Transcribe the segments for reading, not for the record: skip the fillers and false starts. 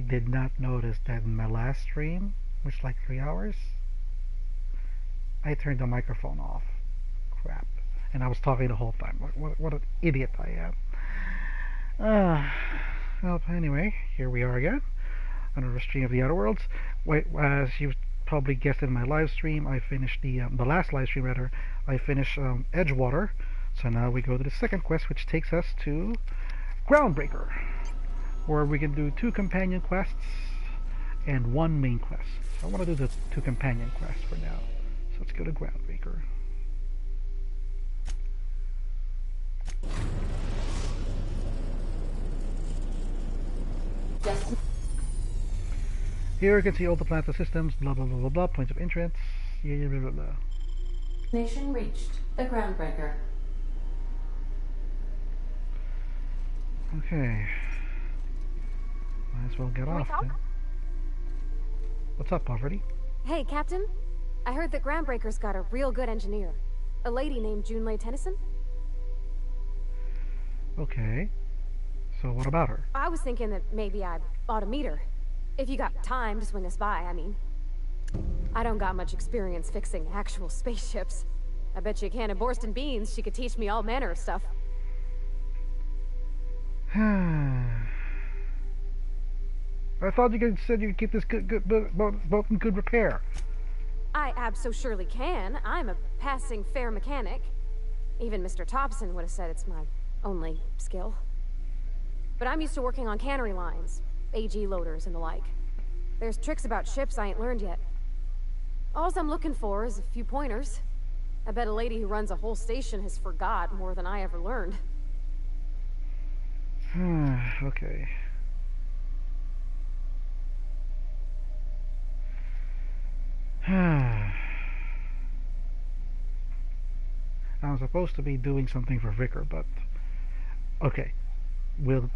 did not notice that in my last stream, which like 3 hours, I turned the microphone off. Crap. And I was talking the whole time. What an idiot I am. Well, anyway, here we are again. Another stream of the Outer Worlds. Wait, as you probably guessed in my live stream, I finished the last live stream rather. I finished Edgewater. So now we go to the second quest, which takes us to Groundbreaker, where we can do 2 companion quests and 1 main quest. So I want to do the 2 companion quests for now. So let's go to Groundbreaker. Yes. Here you can see all the planetary systems, blah blah blah blah blah, points of entrance, blah blah blah. Nation reached. The Groundbreaker. Okay. Might as well get Can we off talk? then. What's up, Poverty? Hey, Captain. I heard that Groundbreaker's got a real good engineer. A lady named Junlei Tennyson. Okay. So what about her? I was thinking that maybe I ought to meet her. If you got time to swing us by, I mean. I don't got much experience fixing actual spaceships. I bet you a can of Borston beans she could teach me all manner of stuff. I thought you said you'd keep this boat in good repair. I abso-surely can. I'm a passing fair mechanic. Even Mr. Thompson would have said it's my only skill. But I'm used to working on cannery lines, AG loaders and the like. There's tricks about ships I ain't learned yet. All I'm looking for is a few pointers. I bet a lady who runs a whole station has forgot more than I ever learned. Okay. I'm supposed to be doing something for Vicar, but okay.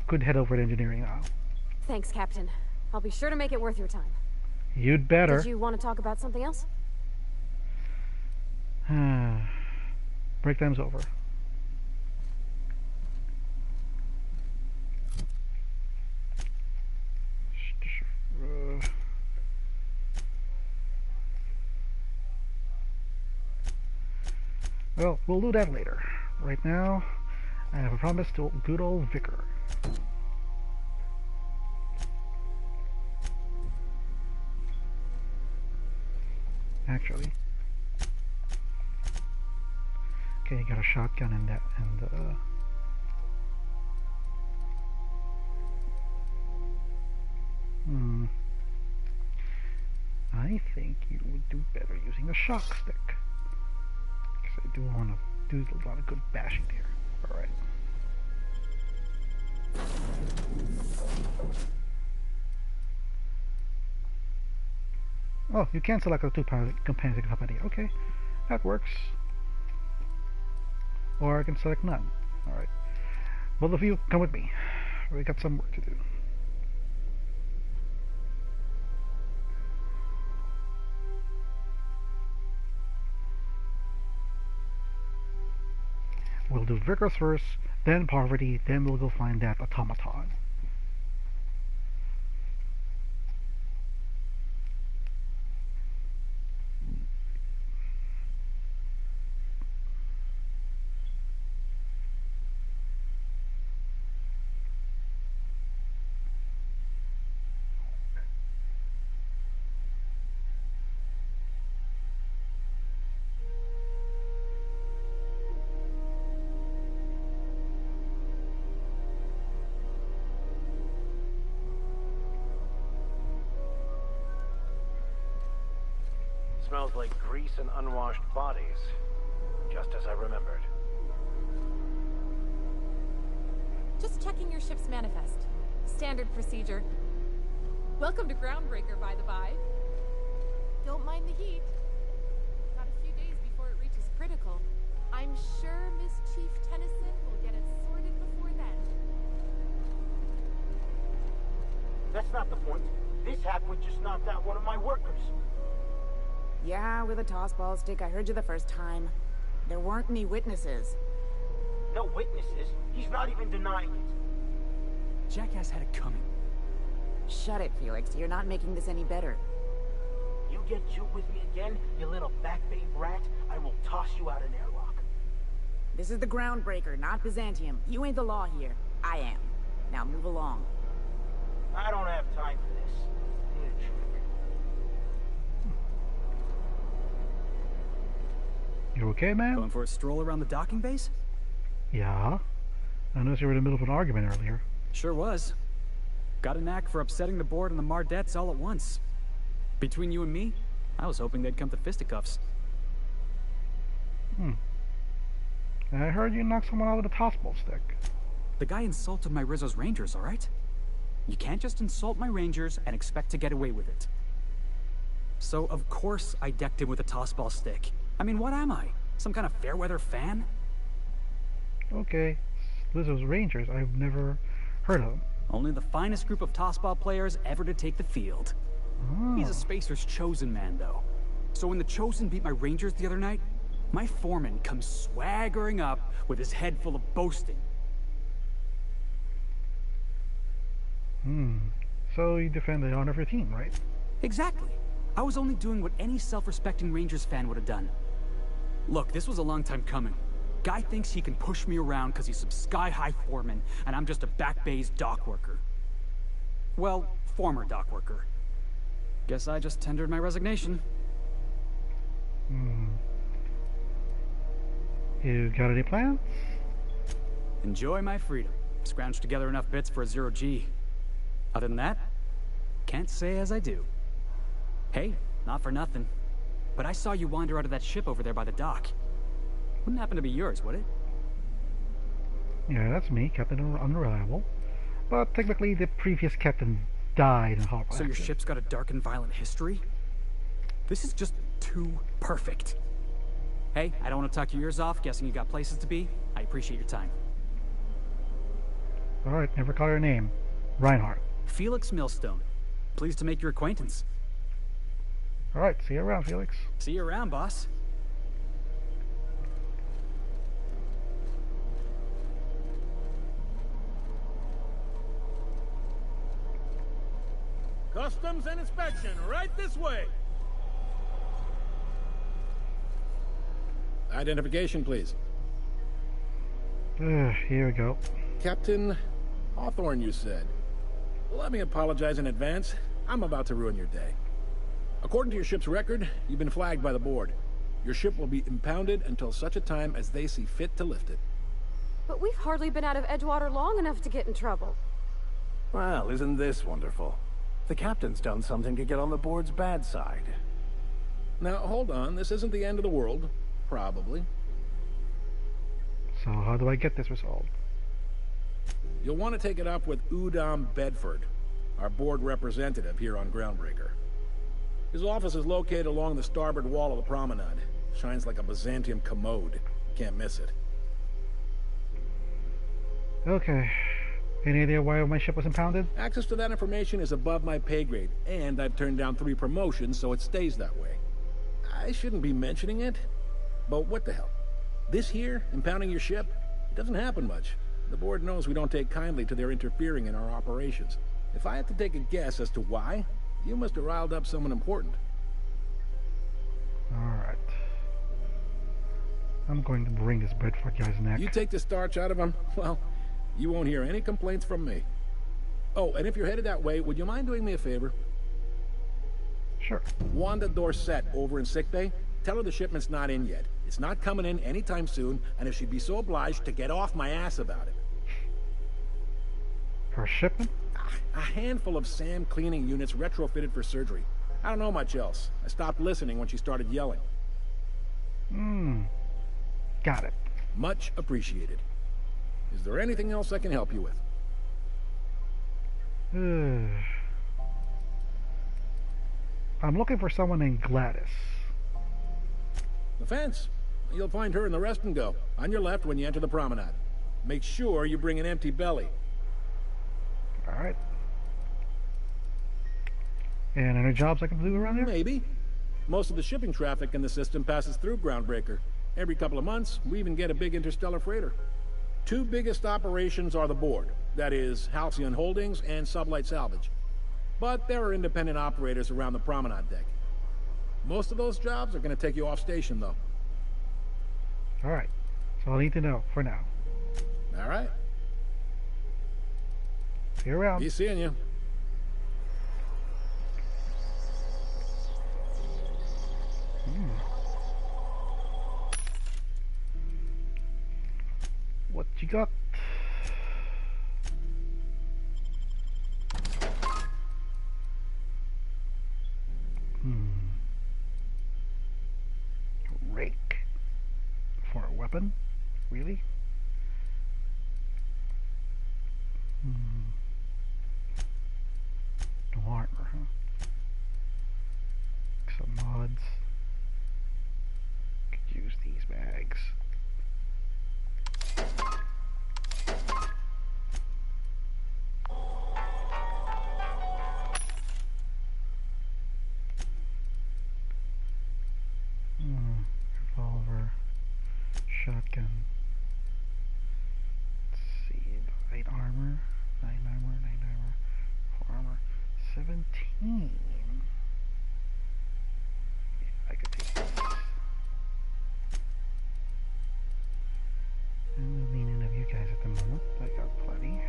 Could head over to engineering now. Thanks, Captain. I'll be sure to make it worth your time. You'd better. Did you want to talk about something else? Break time's over. Well, we'll do that later. Right now, I have a promise to good old Vicar. Actually, okay, you got a shotgun in that, and I think you would do better using a shock stick. Because I do want to do a lot of good bashing here. Alright. Oh, you can select the 2 companions in company. Okay, that works. Or I can select none. Alright. Both of you, come with me. We got some work to do. We'll do Vickers first, then Poverty, then we'll go find that automaton. Smells like grease and unwashed bodies, just as I remembered. Just checking your ship's manifest. Standard procedure. Welcome to Groundbreaker, by the by. Don't mind the heat. Got a few days before it reaches critical. I'm sure Miss Chief Tennyson will get it sorted before then. That's not the point. This hackwit just knocked out one of my workers. Yeah, with a tossball stick. I heard you the first time. There weren't any witnesses. No witnesses? He's not even denying it. Jackass had it coming. Shut it, Felix. You're not making this any better. You get cute with me again, you little back bay brat, I will toss you out an airlock. This is the Groundbreaker, not Byzantium. You ain't the law here. I am. Now move along. I don't have time for this. Need a drink. You okay, man? Going for a stroll around the docking base? Yeah. I noticed you were in the middle of an argument earlier. Sure was. Got a knack for upsetting the board and the Mardettes all at once. Between you and me, I was hoping they'd come to fisticuffs. I heard you knocked someone out with a tossball stick. The guy insulted my Rizzo's Rangers, alright? You can't just insult my Rangers and expect to get away with it. So, of course, I decked him with a tossball stick. I mean, what am I? Some kind of fair-weather fan? Okay. Lizzo's Rangers, I've never heard of them. Only the finest group of tossball players ever to take the field. Oh. He's a Spacer's chosen man, though. So when the Chosen beat my Rangers the other night, my foreman comes swaggering up with his head full of boasting. So you defend the honor of your team, right? Exactly. I was only doing what any self-respecting Rangers fan would have done. Look, this was a long time coming. Guy thinks he can push me around because he's some sky-high foreman, and I'm just a back bay's dock worker. Well, former dock worker. Guess I just tendered my resignation. You got any plans? Enjoy my freedom. Scrounged together enough bits for a 0G. Other than that, can't say as I do. Hey, not for nothing, but I saw you wander out of that ship over there by the dock. Wouldn't happen to be yours, would it? Yeah, that's me, Captain Unreliable. But technically, the previous captain died in a horrible So your accident. ship's got a dark and violent history? This is just too perfect. Hey, I don't want to talk your ears off, guessing you got places to be. I appreciate your time. Alright, never call your name. Reinhardt. Felix Millstone. Pleased to make your acquaintance. Alright, see you around, Felix. See you around, boss. Customs and inspection, right this way. Identification, please. Here we go. Captain Hawthorne, you said. Well, let me apologize in advance. I'm about to ruin your day. According to your ship's record, you've been flagged by the board. Your ship will be impounded until such a time as they see fit to lift it. But we've hardly been out of Edgewater long enough to get in trouble. Well, isn't this wonderful? The captain's done something to get on the board's bad side. Now, hold on. This isn't the end of the world. Probably. So how do I get this resolved? You'll want to take it up with Udom Bedford, our board representative here on Groundbreaker. His office is located along the starboard wall of the promenade. Shines like a Byzantium commode. Can't miss it. Okay. Any idea why my ship was impounded? Access to that information is above my pay grade, and I've turned down 3 promotions, so it stays that way. I shouldn't be mentioning it, but what the hell? This here, impounding your ship, it doesn't happen much. The board knows we don't take kindly to their interfering in our operations. If I had to take a guess as to why, you must have riled up someone important. Alright. I'm going to bring this Bedford guy's neck. You take the starch out of him, well, you won't hear any complaints from me. Oh, and if you're headed that way, would you mind doing me a favor? Sure. Wanda Dorset over in sickbay, tell her the shipment's not in yet. It's not coming in anytime soon, and if she'd be so obliged to get off my ass about it. Her shipment? A handful of SAM cleaning units retrofitted for surgery. I don't know much else. I stopped listening when she started yelling. Got it. Much appreciated. Is there anything else I can help you with? I'm looking for someone named Gladys. The fence. You'll find her in the rest and go, on your left when you enter the promenade. Make sure you bring an empty belly. Alright. And any jobs I can do around here? Maybe. Most of the shipping traffic in the system passes through Groundbreaker. Every couple of months, we even get a big interstellar freighter. 2 biggest operations are the board. That is, Halcyon Holdings and Sublight Salvage. But there are independent operators around the promenade deck. Most of those jobs are going to take you off station, though. Alright. That's all I need to know for now. All right. See you around. Be seeing you. What you got? Rake for a weapon? Really? No armor, huh? Some mods. Could use these bags. Revolver, shotgun. Let's see, 8 armor, 9 armor, 9 armor, 4 armor, 17. Yeah, I could take this. And the meaning of you guys at the moment, I got plenty.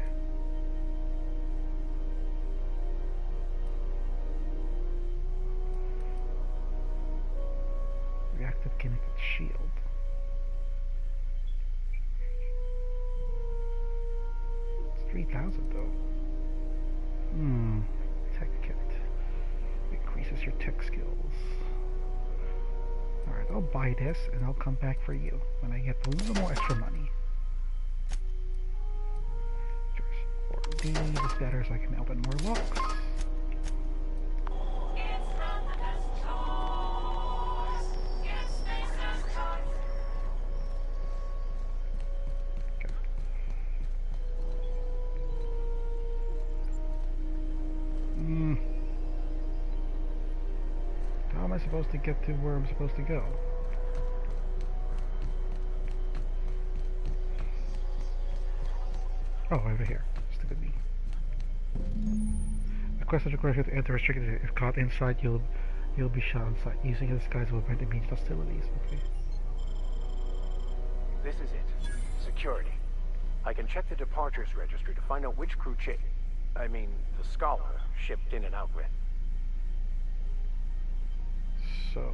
Reactive kinetic shield. It's 3,000 though. Tech kit. Increases your tech skills. Alright, I'll buy this and I'll come back for you when I get a little more extra money. Or D is better so I can open more locks. How am I supposed to get to where I'm supposed to go? Oh, over here. Stupid me. A quest that requires you to enter restricted area. If caught inside, you'll be shot on sight. Using a disguise will prevent immediate hostilities. Okay. This is it. Security. I can check the departures registry to find out which crew the Scholar shipped in and out with. So...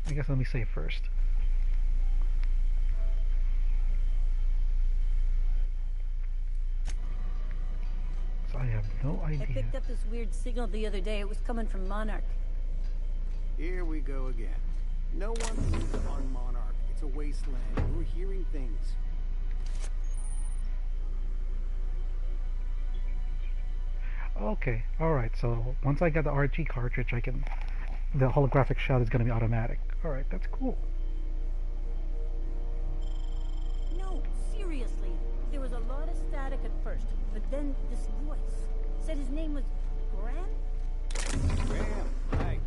I guess let me save first. So I have no idea. I picked up this weird signal the other day. It was coming from Monarch. Here we go again. No one lives on Monarch. It's a wasteland. We're hearing things. Okay, alright, so once I get the RG cartridge, the holographic shot is going to be automatic. Alright, that's cool. No, seriously. There was a lot of static at first, but then this voice said his name was Graham? Graham, hi.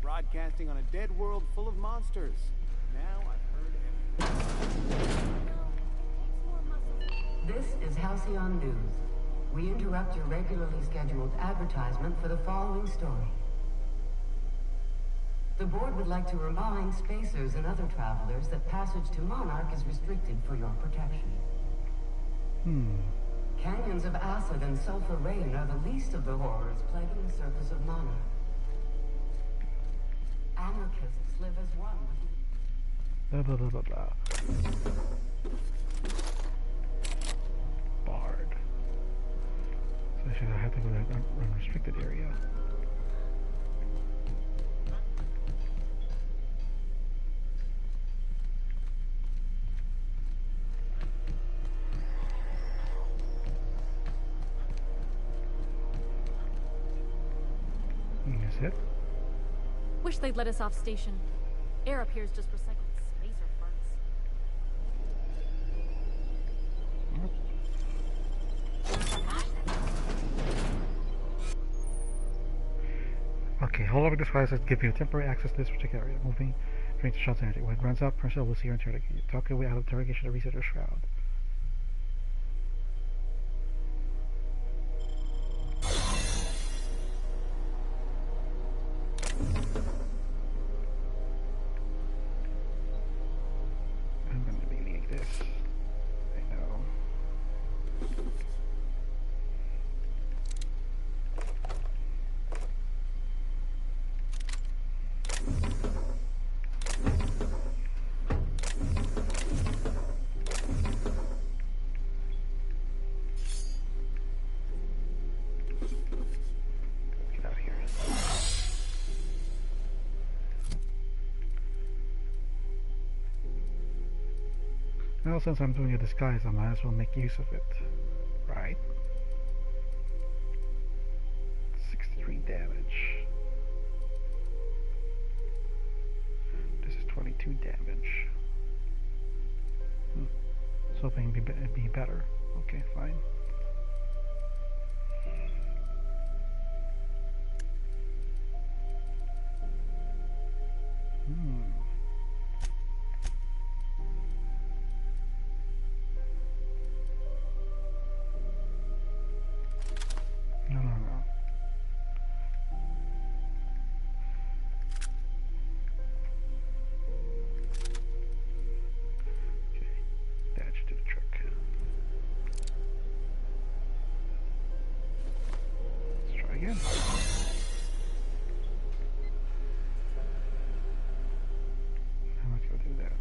Broadcasting on a dead world full of monsters. Now I've heard everything. This is Halcyon News. We interrupt your regularly scheduled advertisement for the following story. The board would like to remind spacers and other travelers that passage to Monarch is restricted for your protection. Canyons of acid and sulfur rain are the least of the horrors plaguing the surface of Monarch. Anarchists live as one with... Blah, blah, blah, blah, blah. Bard. So I have to go to that unrestricted area. Is it? Wish they'd let us off station. Air up here is just recycled spacer parts. Okay, holographic disguises give you temporary access to this particular area. Moving during the shot's energy. When it runs out, personnel will see your interrogation. Talk your way out of interrogation to reset your shroud. Well, since I'm doing a disguise, I might as well make use of it. Right. 63 damage. This is 22 damage. I was hoping it'd be better. Okay, fine. No. Okay, that should do the trick. Let's try again. I'm not gonna do that.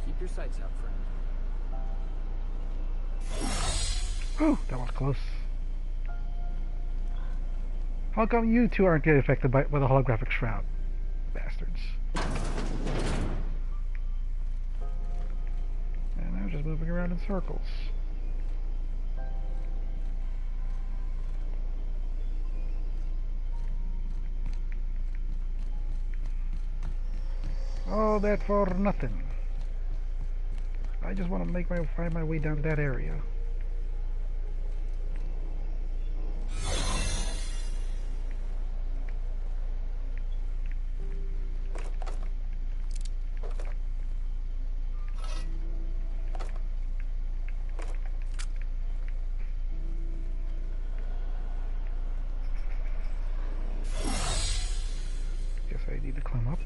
Keep your sights out, friend. Oh, that was close. How come you two aren't getting affected by the holographic shroud? Bastards. And I'm just moving around in circles. All that for nothing. I just want to find my way down to that area. Guess I need to climb up.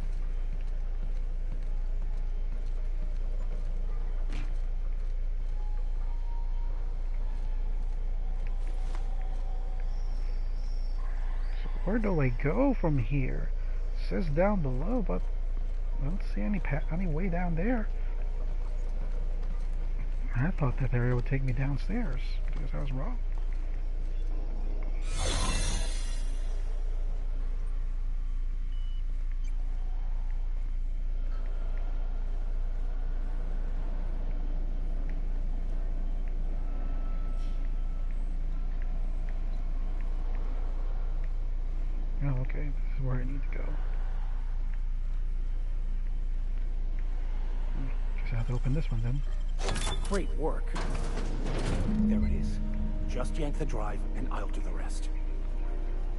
Where do I go from here? It says down below, but I don't see any way down there. I thought that area would take me downstairs. I guess I was wrong. Oh, okay, this is where I need to go. Just have to open this one then. Great work. There it is. Just yank the drive, and I'll do the rest.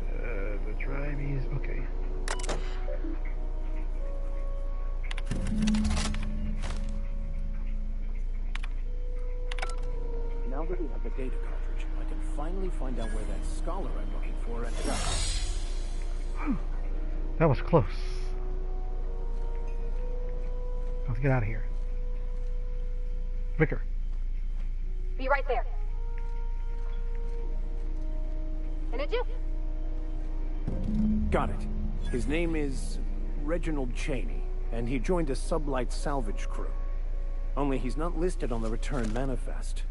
The drive is okay. Now that we have the data cartridge, I can finally find out where that scholar I'm looking for ended up. That was close. Let's get out of here. Vicar. Be right there. And it you? Got it. His name is Reginald Cheney, and he joined a sublight salvage crew. Only he's not listed on the return manifest.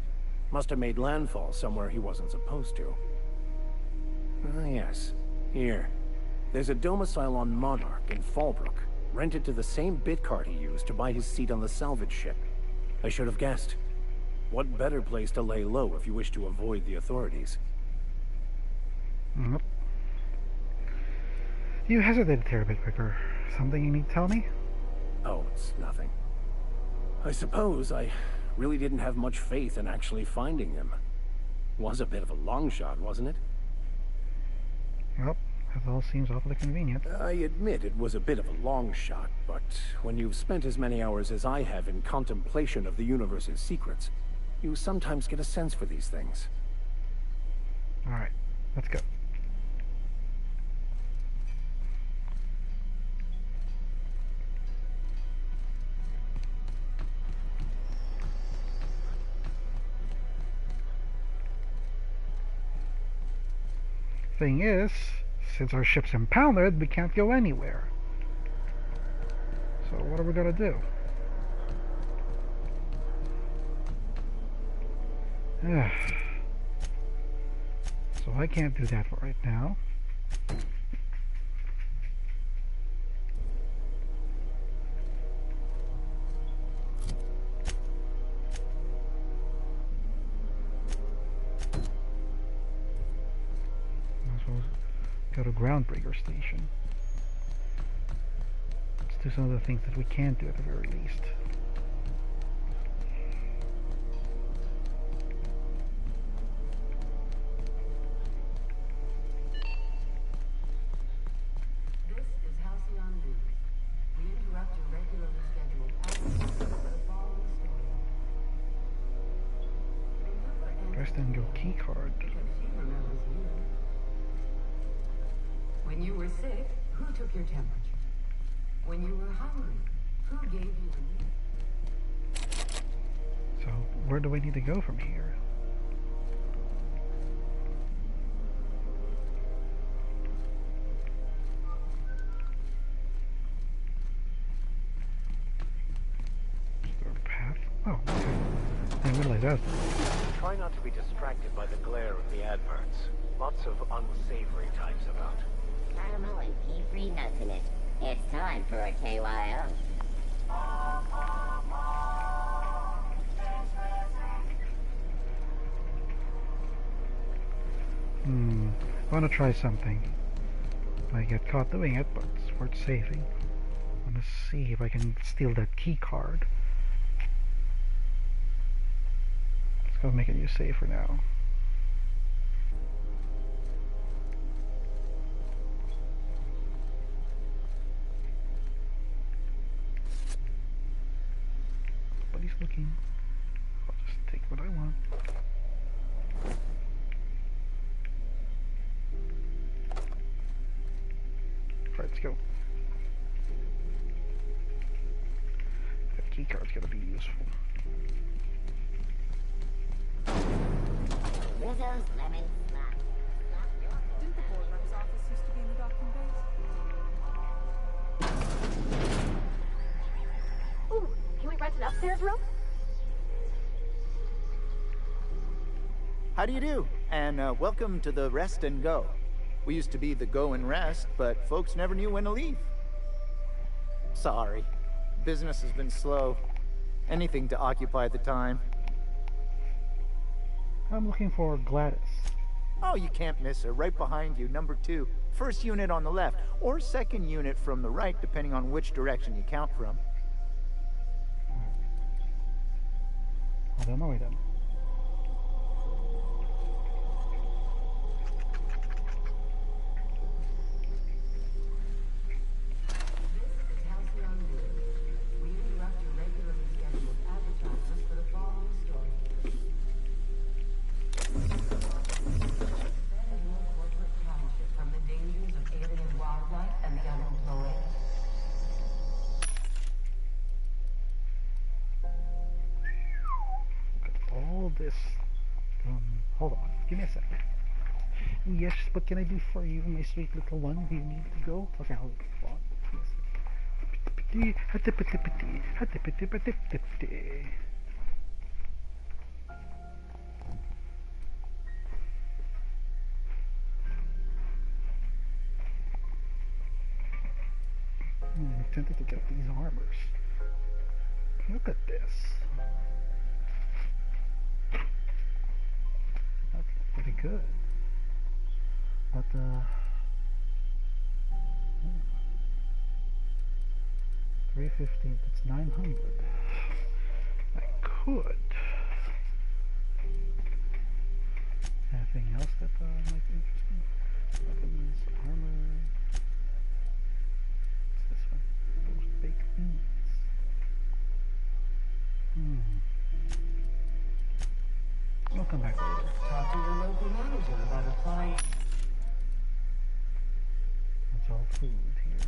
Must have made landfall somewhere he wasn't supposed to. Ah, yes. Here. There's a domicile on Monarch in Fallbrook, rented to the same bit card he used to buy his seat on the salvage ship. I should have guessed. What better place to lay low if you wish to avoid the authorities? Nope. You hesitated there a bit, Vicar. Something you need to tell me? Oh, it's nothing. I suppose I really didn't have much faith in actually finding him. Was a bit of a long shot, wasn't it? Well, that all seems awfully convenient. I admit it was a bit of a long shot, but when you've spent as many hours as I have in contemplation of the universe's secrets, you sometimes get a sense for these things. Alright, let's go. Thing is, since our ship's impounded, we can't go anywhere. So what are we gonna do? So I can't do that right now. Might as well go to Groundbreaker Station. Let's do some of the things that we can do at the very least. Rest and go key card. When you were sick, who took your temperature? When you were hungry, who gave you a meal? So where do we need to go from here? Is there a path? Oh, okay. I didn't realize that. Try not to be distracted by the glare of the adverts. Lots of unsavory types about. Caramel and pea-free nuts in it. It's time for a KYO. I want to try something. I get caught doing it, but it's worth saving. I want to see if I can steal that key card. Let's go make a new save for now. Nobody's looking. I'll just take what I want. Alright, let's go. That key card's gonna be useful. Rizzo's lemon snap. Didn't the boardroom's office used to be in the docking bays? Ooh, can we rent an upstairs room? How do you do? And welcome to the Rest and Go. We used to be the Go and Rest, but folks never knew when to leave. Sorry. Business has been slow. Anything to occupy the time. I'm looking for Gladys. Oh, you can't miss her. Right behind you, number 2. First unit on the left, or second unit from the right, depending on which direction you count from. I don't know then. This. Hold on. Give me a second. Yes, what can I do for you, my sweet little one? Do you need to go? Okay, hold on. I'm tempted to get these armors. Look at this. That's pretty good. But, 315, that's 900. I could. Anything else that might be interesting? Weapons, armor. What's this one? Post-baked beans. We'll come back later. Talk to your local manager about applying. It's all food here.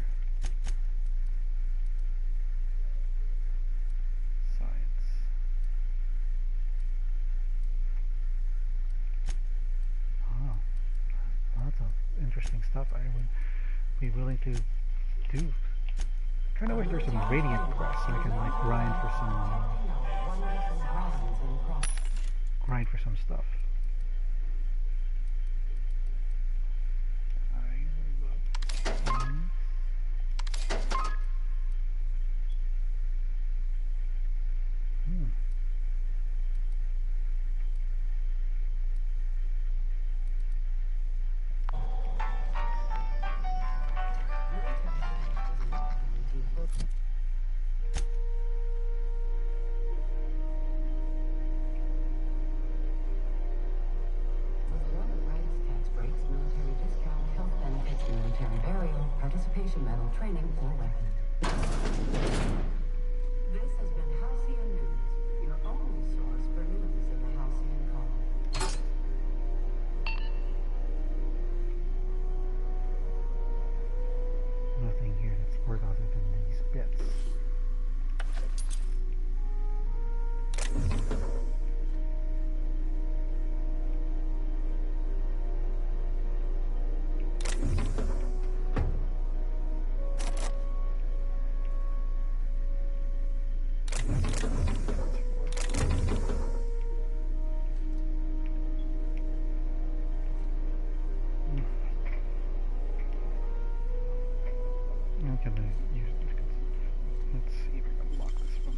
Science. Ah, lots of interesting stuff I would be willing to do. Kind of wish there's some radiant press so I can like grind for some stuff. Participation medal, training, or weapon. This has been Halcyon News, your only source for news in the Halcyon colony. Nothing here that's worth other than these bits. Let's see if I can block this one.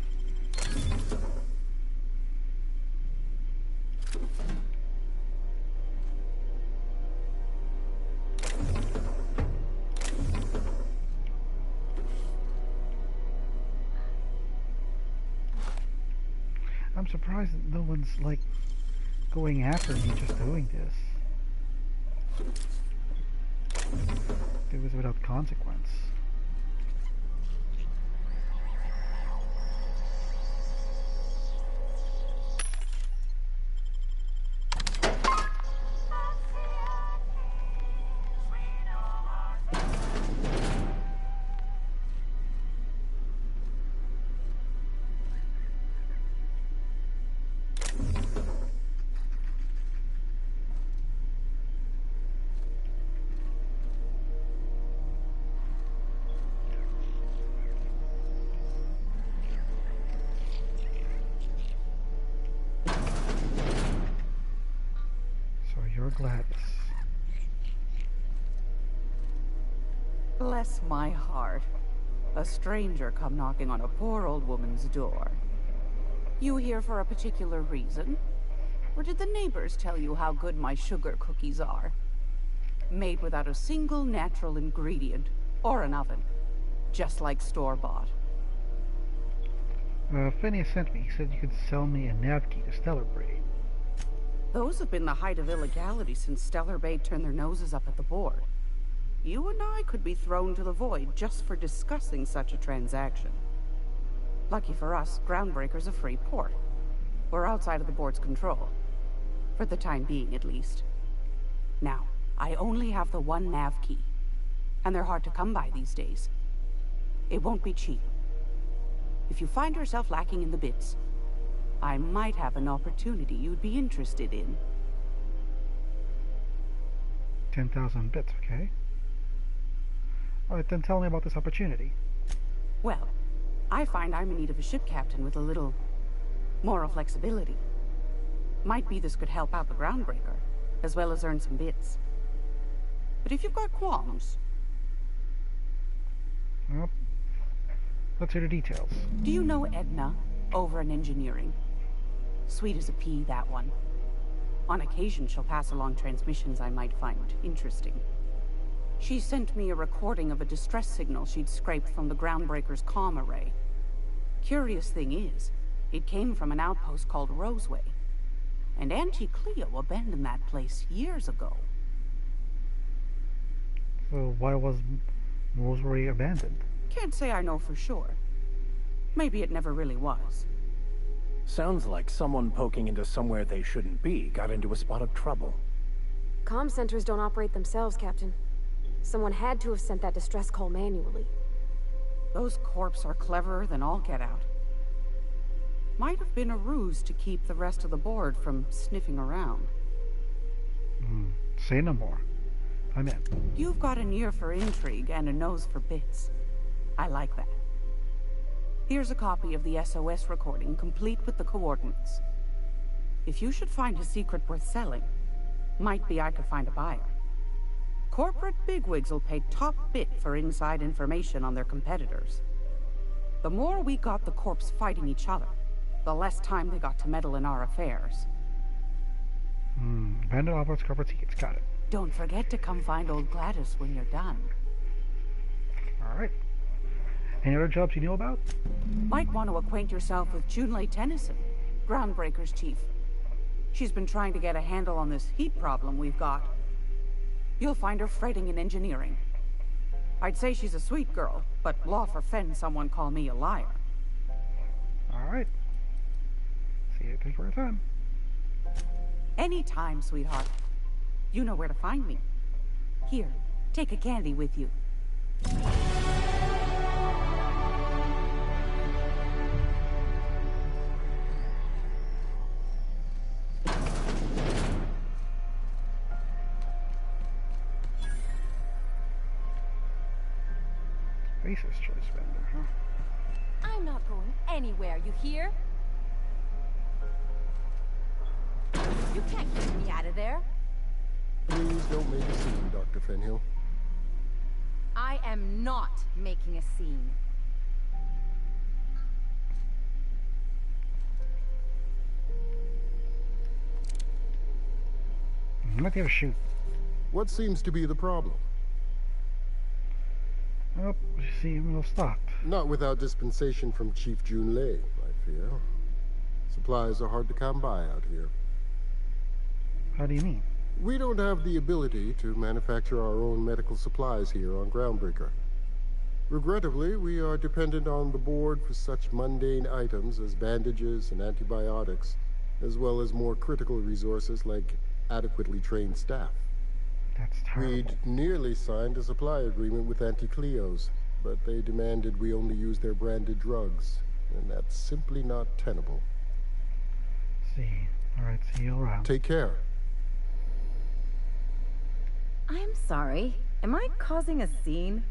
I'm surprised that no one's like going after me just doing this. It was without consequence. Gladys. Bless my heart. A stranger come knocking on a poor old woman's door. You here for a particular reason? Or did the neighbors tell you how good my sugar cookies are? Made without a single natural ingredient, or an oven. Just like store-bought. Phineas sent me. He said you could sell me a nav key to Stellar Braid. Those have been the height of illegality since Stellar Bay turned their noses up at the board. You and I could be thrown to the void just for discussing such a transaction. Lucky for us, Groundbreaker's a free port. We're outside of the board's control. For the time being, at least. Now, I only have the one nav key. And they're hard to come by these days. It won't be cheap. If you find yourself lacking in the bits, I might have an opportunity you'd be interested in. 10,000 bits, okay. Alright, then tell me about this opportunity. Well, I find I'm in need of a ship captain with a little moral flexibility. Might be this could help out the Groundbreaker, as well as earn some bits. But if you've got qualms... Well, let's hear the details. Do you know Edna, over in engineering? Sweet as a pea, that one. On occasion, she'll pass along transmissions I might find interesting. She sent me a recording of a distress signal she'd scraped from the Groundbreaker's comm array. Curious thing is, it came from an outpost called Roseway. And Auntie Cleo abandoned that place years ago. So why was Roseway abandoned? Can't say I know for sure. Maybe it never really was. Sounds like someone poking into somewhere they shouldn't be got into a spot of trouble. Comm centers don't operate themselves, Captain. Someone had to have sent that distress call manually. Those corps are cleverer than all get out. Might have been a ruse to keep the rest of the board from sniffing around. Say no more. I'm in. You've got an ear for intrigue and a nose for bits. I like that. Here's a copy of the SOS recording, complete with the coordinates. If you should find a secret worth selling, might be I could find a buyer. Corporate bigwigs will pay top bit for inside information on their competitors. The more we got the corps fighting each other, the less time they got to meddle in our affairs. Abandoned operas, corporate secrets. Got it. Don't forget to come find old Gladys when you're done. Alright. Any other jobs you know about? Might want to acquaint yourself with Junlei Tennyson, Groundbreaker's chief. She's been trying to get a handle on this heat problem we've got. You'll find her fretting in engineering. I'd say she's a sweet girl, but law forfend someone call me a liar. Alright. See you. Thank you for your time. Anytime, sweetheart. You know where to find me. Here, take a candy with you. Racist choice vendor, huh? I'm not going anywhere, you hear? You can't get me out of there. Please don't make a scene, Dr. Fenhill. I am not making a scene. You might have a shoot. What seems to be the problem? Oh, you see, we'll stop. Not without dispensation from Chief Junlei, I fear. Supplies are hard to come by out here. How do you mean? We don't have the ability to manufacture our own medical supplies here on Groundbreaker. Regrettably, we are dependent on the board for such mundane items as bandages and antibiotics, as well as more critical resources like adequately trained staff. That's terrible. We'd nearly signed a supply agreement with Anti-Cleos, but they demanded we only use their branded drugs, and that's simply not tenable. See. Alright, see you around. Take care. I'm sorry. Am I causing a scene?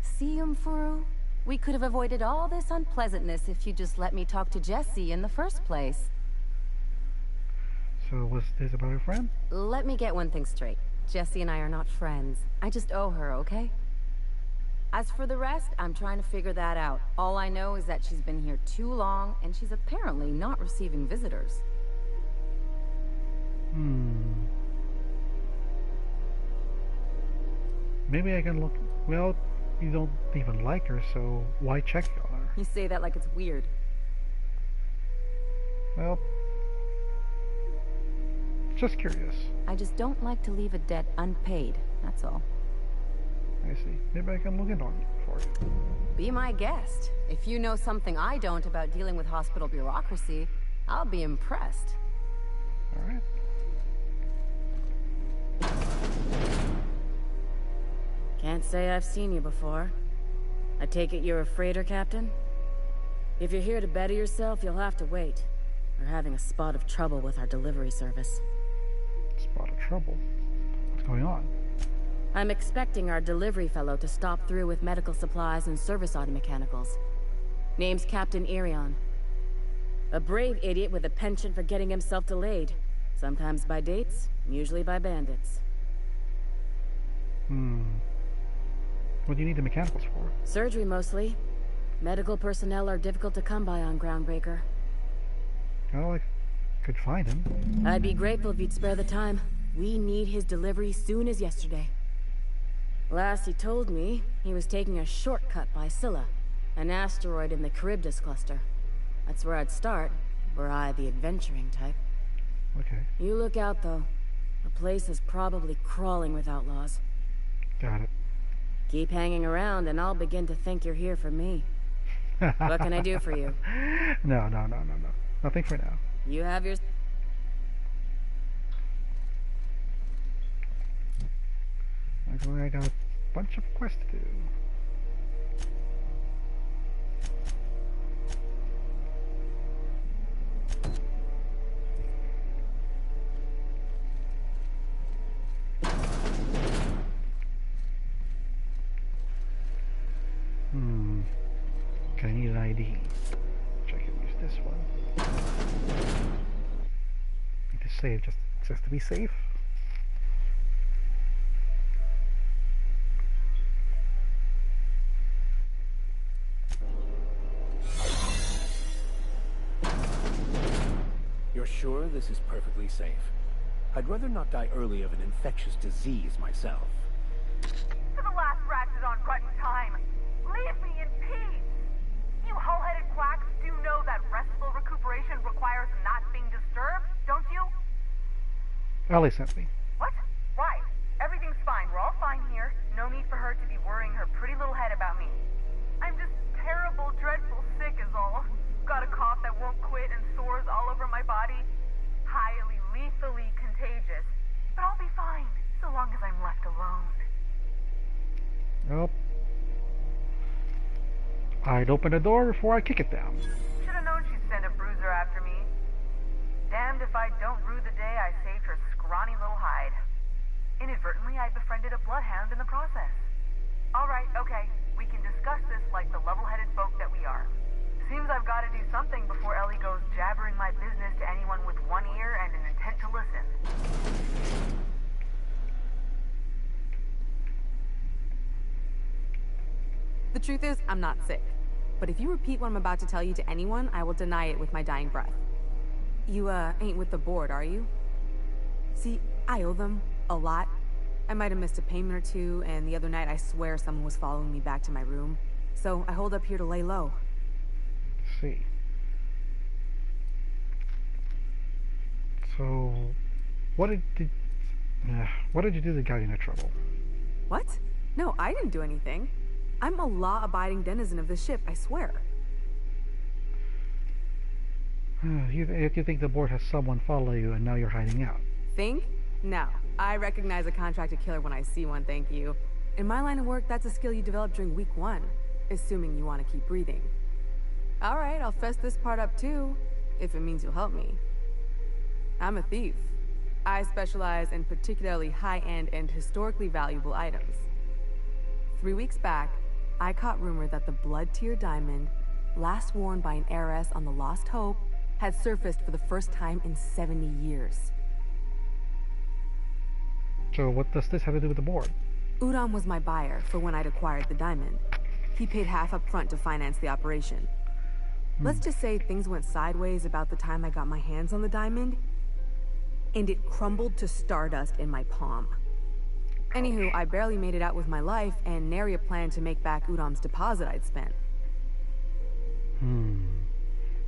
See, Umfuru? We could have avoided all this unpleasantness if you just let me talk to Jessie in the first place. So was this about her friend? Let me get one thing straight. Jessie and I are not friends. I just owe her, okay? As for the rest, I'm trying to figure that out. All I know is that she's been here too long, and she's apparently not receiving visitors. Maybe I can look... Well, you don't even like her, so why check on her? You say that like it's weird. Well... just curious. I just don't like to leave a debt unpaid, that's all. I see. Maybe I can look in on it for you. Be my guest. If you know something I don't about dealing with hospital bureaucracy, I'll be impressed. Alright. Can't say I've seen you before. I take it you're a freighter captain? If you're here to better yourself, you'll have to wait. We're having a spot of trouble with our delivery service. Spot of trouble? What's going on? I'm expecting our delivery fellow to stop through with medical supplies and service auto mechanicals. Name's Captain Irion. A brave idiot with a penchant for getting himself delayed. Sometimes by dates, usually by bandits. What do you need the mechanicals for? Surgery, mostly. Medical personnel are difficult to come by on Groundbreaker. Well, I could find him. I'd be grateful if you'd spare the time. We need his delivery soon as yesterday. Last he told me, he was taking a shortcut by Scylla, an asteroid in the Charybdis cluster. That's where I'd start, were I the adventuring type. Okay. You look out, though. The place is probably crawling with outlaws. Got it. Keep hanging around, and I'll begin to think you're here for me. What can I do for you? No. Nothing for now. You have your... Actually, I got a bunch of quests to do. need an ID. Which I can use this one. Need to save just to be safe. You're sure this is perfectly safe? I'd rather not die early of an infectious disease myself. To the last ratchet on rotten time. Leave me in peace. You hull-headed quacks do know that restful recuperation requires not being disturbed, don't you? Ellie sent me. What? Why? Everything's fine. We're all fine here. No need for her to be worrying her pretty little head about me. I'm just terrible, dreadful sick is all. Got a cough that won't quit and sores all over my body. Highly, lethally contagious. But I'll be fine, so long as I'm left alone. Nope. I'd open the door before I kick it down. Should have known she'd send a bruiser after me. Damned if I don't rue the day I saved her scrawny little hide. Inadvertently, I befriended a bloodhound in the process. Alright, okay. We can discuss this like the level-headed folk that we are. Seems I've got to do something before Ellie goes jabbering my business to anyone with one ear and an intent to listen. The truth is, I'm not sick. But if you repeat what I'm about to tell you to anyone, I will deny it with my dying breath. You, ain't with the board, are you? See, I owe them a lot. I might have missed a payment or two, and the other night I swear someone was following me back to my room. So I hold up here to lay low. See. So, what did you do that got you into trouble? What? No, I didn't do anything. I'm a law-abiding denizen of this ship, I swear. You think the board has someone follow you and now you're hiding out? Think? No. I recognize a contracted killer when I see one, thank you. In my line of work, that's a skill you develop during week 1, assuming you want to keep breathing. Alright, I'll fess this part up too, if it means you'll help me. I'm a thief. I specialize in particularly high-end and historically valuable items. 3 weeks back, I caught rumor that the blood-tier diamond, last worn by an heiress on the Lost Hope, had surfaced for the first time in 70 years. So what does this have to do with the board? Udom was my buyer for when I'd acquired the diamond. He paid half up front to finance the operation. Let's just say things went sideways about the time I got my hands on the diamond, and it crumbled to stardust in my palm. Anywho, I barely made it out with my life, and nary a plan to make back Udom's deposit I'd spent. And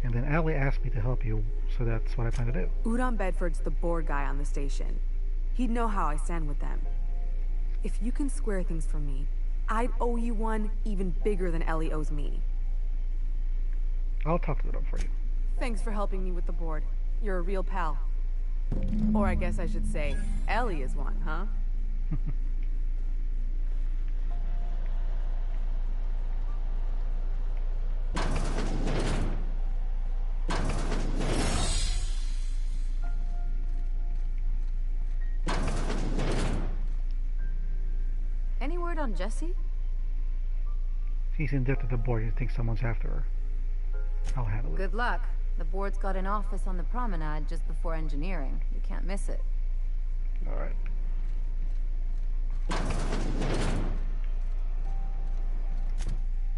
then Allie asked me to help you, so that's what I plan to do. Udom Bedford's the board guy on the station. He'd know how I stand with them. If you can square things for me, I'd owe you one even bigger than Ellie owes me. I'll talk to them for you. Thanks for helping me with the board. You're a real pal. Or I guess I should say, Ellie is one, huh? Any word on Jessie? She's in debt to the board. You think someone's after her. I'll handle it. Good luck. The board's got an office on the promenade just before engineering. You can't miss it. Alright.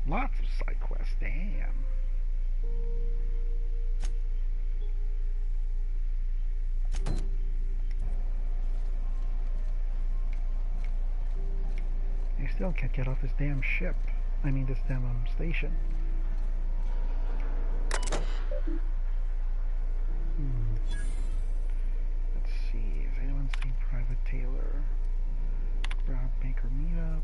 Lots of side quests, damn. I still can't get off this damn ship. I mean this damn station. Let's see, has anyone seen Private Taylor? Groundbreaker meetup.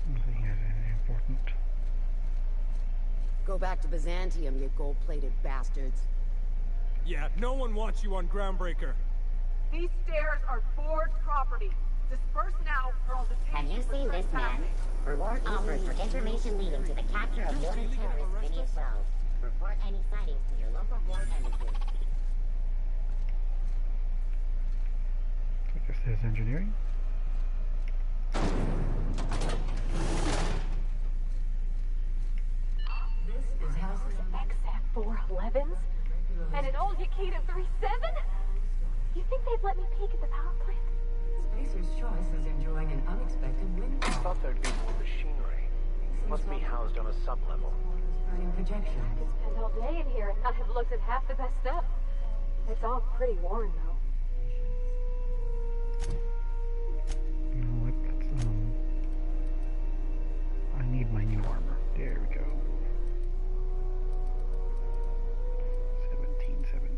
Nothing has anything important. Go back to Byzantium, you gold-plated bastards. Yeah, no one wants you on Groundbreaker. These stairs are board property. Disperse now, or I'll detain Have you seen this man? Reward offered for information leading to the capture of noted terrorist Vinny 12. Report any sightings to your local board embassy. is engineering. This is houses XF411s? And an old Yakita 37? You think they'd let me peek at the power plant? Spacer's Choice is enjoying an unexpected wind. I thought there'd be more machinery. Must be housed on a sub-level. Burning projections. I could spend all day in here and not have looked at half the best stuff. It's all pretty worn, though. You know what? Let's, I need my new armor. There we go. 17.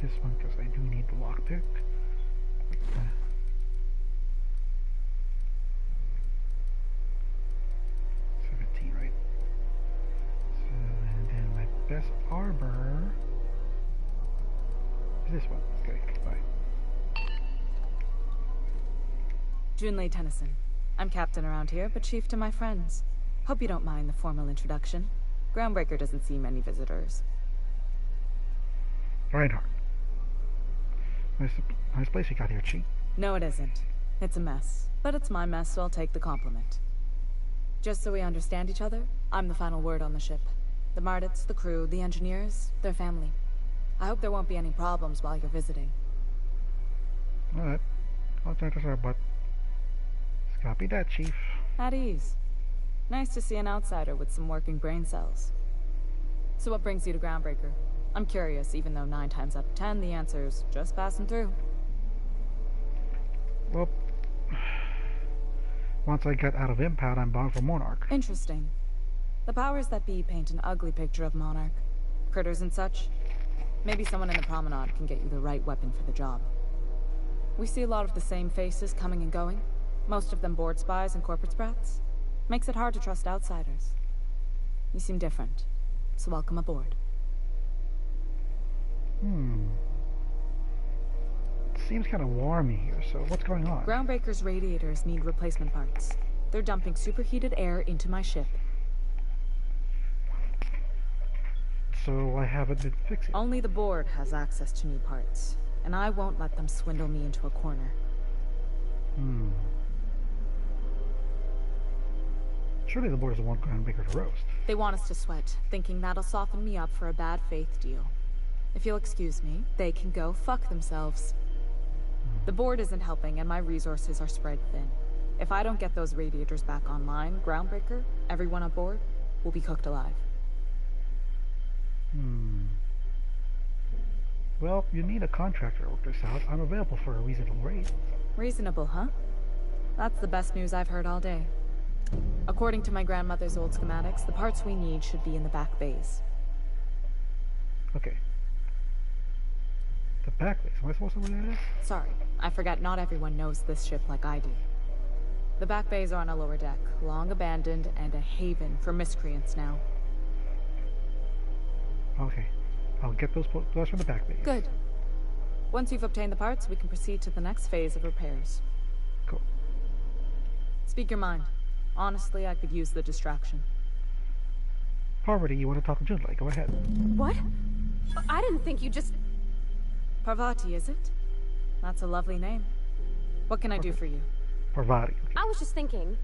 This one because I do need the lockpick. 17, right? So, and then my best armor is this one. Okay, bye. Junlei Tennyson. I'm captain around here, but chief to my friends. Hope you don't mind the formal introduction. Groundbreaker doesn't see many visitors. Reinhardt. Nice place you got here, Chi. No, it isn't. It's a mess. But it's my mess, so I'll take the compliment. Just so we understand each other, I'm the final word on the ship. The Mardits, the crew, the engineers, their family. I hope there won't be any problems while you're visiting. Alright. Contact us our butt. Copy that, Chief. At ease. Nice to see an outsider with some working brain cells. So what brings you to Groundbreaker? I'm curious, even though 9 times out of 10 the answer's just passing through. Well, once I get out of Impound, I'm bound for Monarch. Interesting. The powers that be paint an ugly picture of Monarch. Critters and such. Maybe someone in the promenade can get you the right weapon for the job. We see a lot of the same faces coming and going. Most of them board spies and corporate sprats. Makes it hard to trust outsiders. You seem different, so welcome aboard. It seems kind of warm here, so what's going on? Groundbreaker's radiators need replacement parts. They're dumping superheated air into my ship. So I haven't been fixing. Only the board has access to new parts, and I won't let them swindle me into a corner. Surely the board doesn't want Groundbreaker to roast. They want us to sweat, thinking that'll soften me up for a bad faith deal. If you'll excuse me, they can go fuck themselves. The board isn't helping, and my resources are spread thin. If I don't get those radiators back online, Groundbreaker, everyone aboard, will be cooked alive. Well, you need a contractor to work this out. I'm available for a reasonable rate. Reasonable, huh? That's the best news I've heard all day. According to my grandmother's old schematics, the parts we need should be in the back bays. Okay. The back base. Am I supposed to know where that is? Sorry, I forgot not everyone knows this ship like I do. The back bays are on a lower deck, long abandoned and a haven for miscreants now. Okay. I'll get those from the back base. Good. Once you've obtained the parts, we can proceed to the next phase of repairs. Cool. Speak your mind. Honestly, I could use the distraction. Parvati, you want to talk to Junlei? Go ahead. What? I didn't think you just... Parvati, is it? That's a lovely name. What can I do for you? Parvati. Okay. I was just thinking,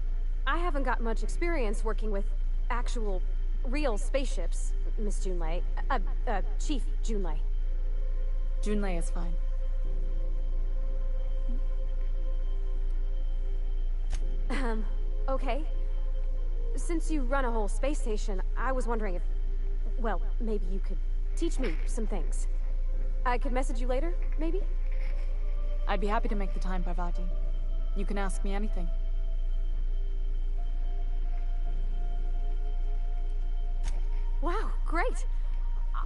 I haven't got much experience working with actual, real spaceships, Miss Junlei. Chief Junlei. Junlei is fine. Okay. Since you run a whole space station, I was wondering if... Well, maybe you could teach me some things. I could message you later, maybe? I'd be happy to make the time, Parvati. You can ask me anything. Wow, great.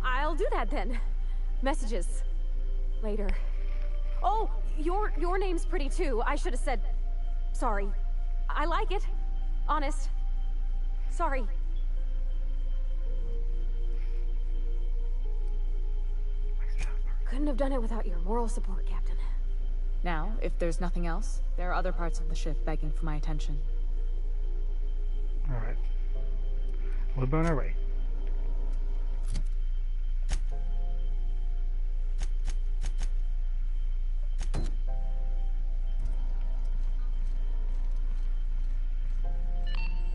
I'll do that then. Messages. Later. Oh, Your name's pretty too. I should have said sorry. I like it. Honest. Sorry. Couldn't have done it without your moral support, Captain. Now, if there's nothing else, there are other parts of the ship begging for my attention. Alright. We'll be on our way.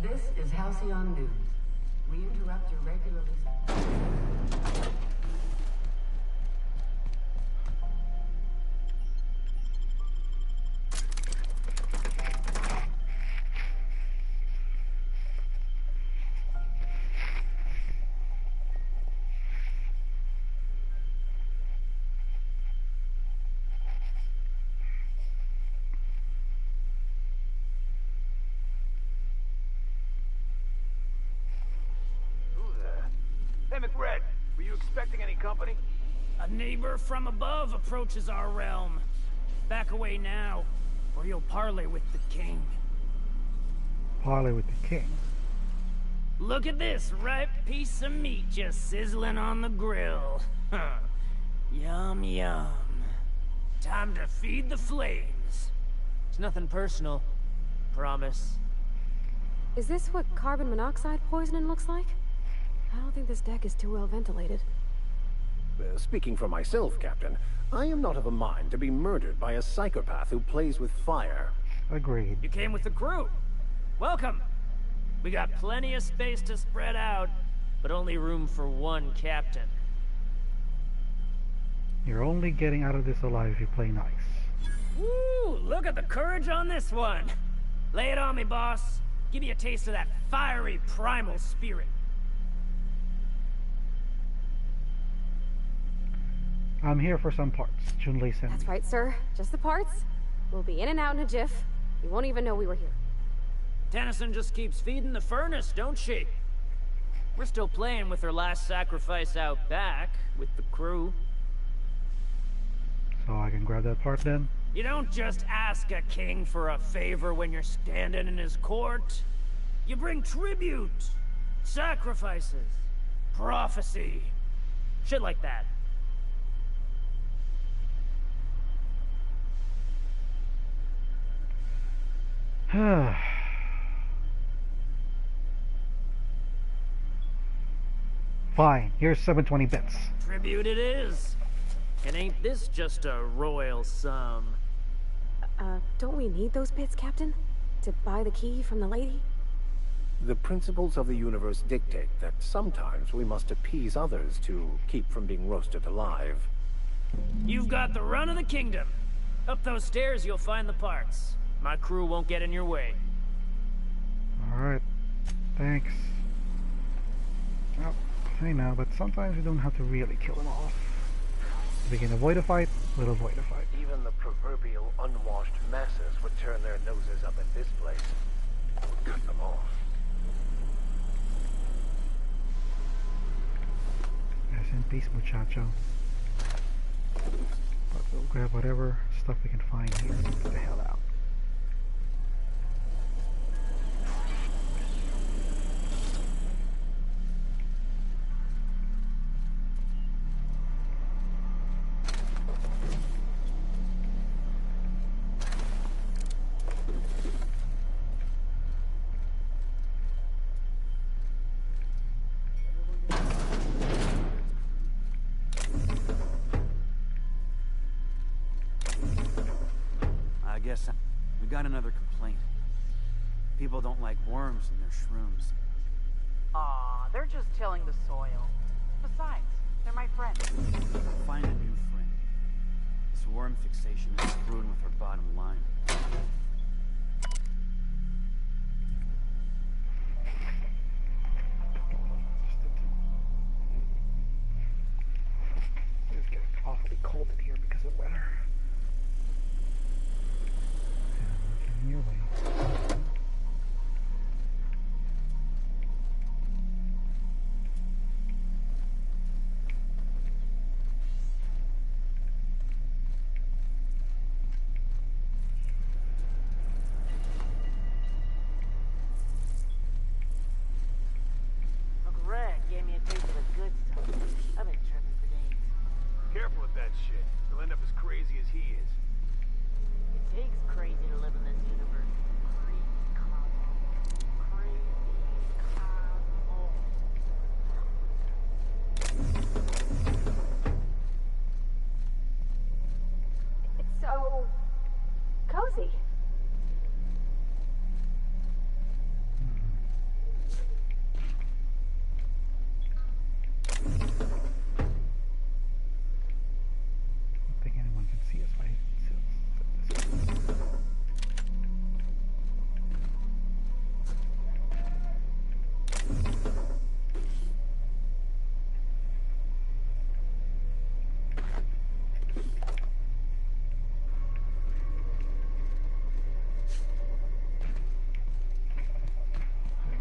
This is Halcyon News. We interrupt your regularly... Hey, McRed, were you expecting any company? A neighbor from above approaches our realm. Back away now, or you'll parley with the king. Parley with the king? Look at this ripe piece of meat just sizzling on the grill. Yum, yum. Time to feed the flames. It's nothing personal. Promise. Is this what carbon monoxide poisoning looks like? I don't think this deck is too well ventilated. Speaking for myself, Captain, I am not of a mind to be murdered by a psychopath who plays with fire. Agreed. You came with the crew. Welcome. We got plenty of space to spread out, but only room for one captain. You're only getting out of this alive if you play nice. Woo! Look at the courage on this one. Lay it on me, boss. Give me a taste of that fiery primal spirit. I'm here for some parts. Junlei sent me. That's right, sir. Just the parts. We'll be in and out in a jiff. You won't even know we were here. Tennyson just keeps feeding the furnace, don't she? We're still playing with her last sacrifice out back, with the crew. So I can grab that part then? You don't just ask a king for a favor when you're standing in his court. You bring tribute, sacrifices, prophecy, shit like that. Fine, here's 720 bits. Tribute it is. And ain't this just a royal sum? Don't we need those bits, Captain? To buy the key from the lady? The principles of the universe dictate that sometimes we must appease others to keep from being roasted alive. You've got the run of the kingdom. Up those stairs you'll find the parts. My crew won't get in your way. Alright. Thanks. Well, I know, but sometimes you don't have to really kill them off. If we can avoid a fight, we'll avoid a fight. Even the proverbial unwashed masses would turn their noses up at this place. Cut them off. Yes, in peace, muchacho. But we'll grab whatever stuff we can find here and get the hell out. We got another complaint. People don't like worms in their shrooms. Aw, they're just tilling the soil. Besides, they're my friends. Find a new friend. This worm fixation is screwing with our bottom line. It's getting awfully cold in here because of weather. In your way. see. I don't think anyone can see us. I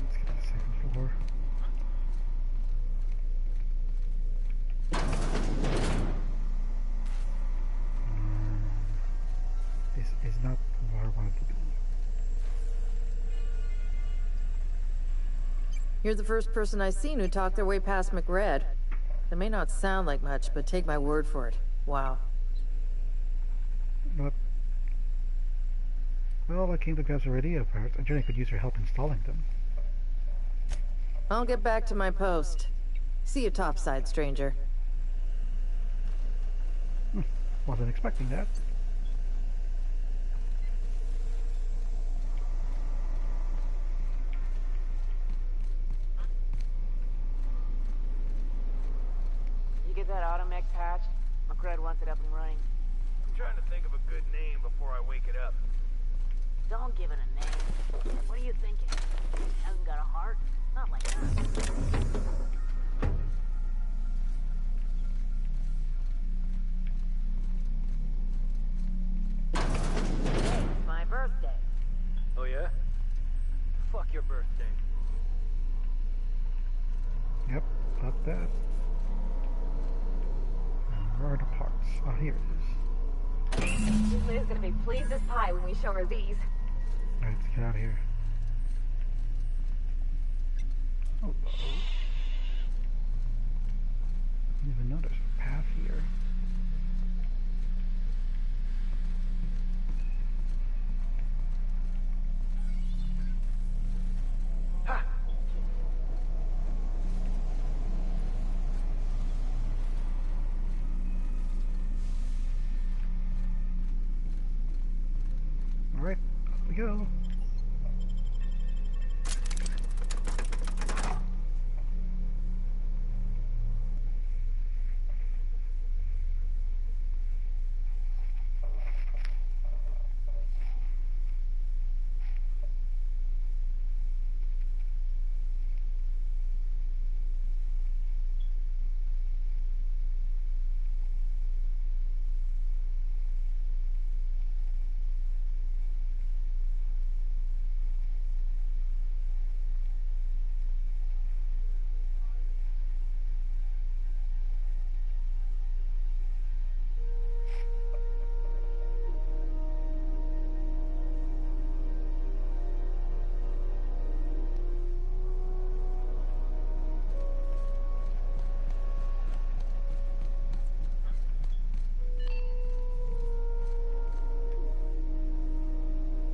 let's get to the second floor. This is not where I wanted to be. You're the first person I've seen who talked their way past McRed. It may not sound like much, but take my word for it. Wow. But, well, I came to grab the radio parts. I generally could use your help installing them. I'll get back to my post. See you topside, stranger. Wasn't expecting that. You get that automech patch? McRed wants it up and running. I'm trying to think of a good name before I wake it up. Don't give it a name. What are you thinking? Hasn't got a heart? Not like that. It's my birthday. Oh yeah? Fuck your birthday. Yep, got that. Where are the parts? Oh, here it is. Liz is gonna be pleased as pie when we show her these. Alright, let's get out of here. Oh, I didn't even know there's a path here. Alright, up we go.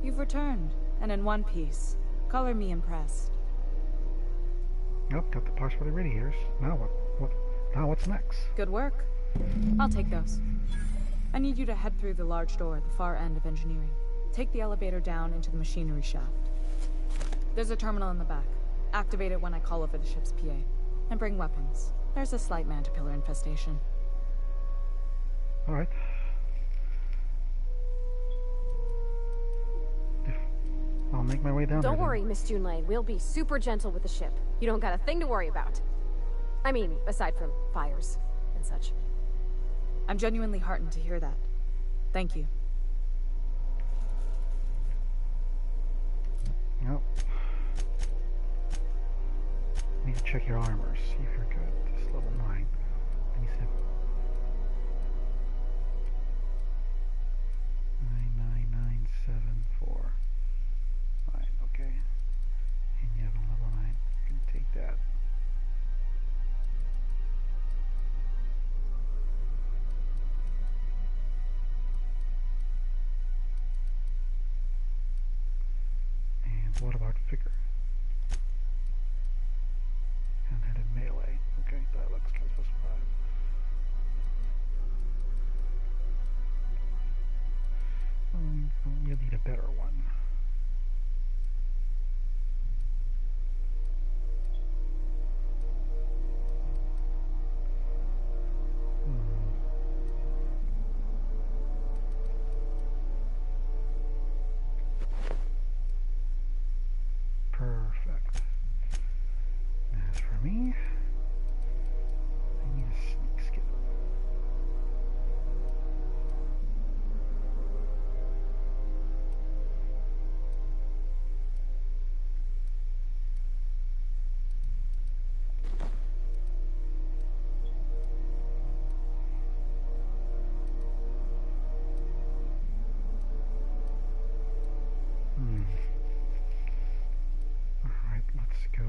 You've returned, and in one piece. Color me impressed. Nope, got the parts for the radiators. Now what? Now what's next? Good work. I'll take those. I need you to head through the large door at the far end of engineering. Take the elevator down into the machinery shaft. There's a terminal in the back. Activate it when I call over the ship's PA. And bring weapons. There's a slight mantipillar infestation. Alright. I'll make my way down there. Don't worry, Miss Junlei. We'll be super gentle with the ship. You don't got a thing to worry about. I mean, aside from fires and such. I'm genuinely heartened to hear that. Thank you. Yep. Need to check your armor, see if you're good. This is level 9. Let me see. 99974. Right, okay. And you have a level 9. You can take that. And what about figure? Hand-headed melee. Okay, dialogue skills plus 5. You need a better one. Perfect. As for me, I need a sneak skill. Alright, let's go.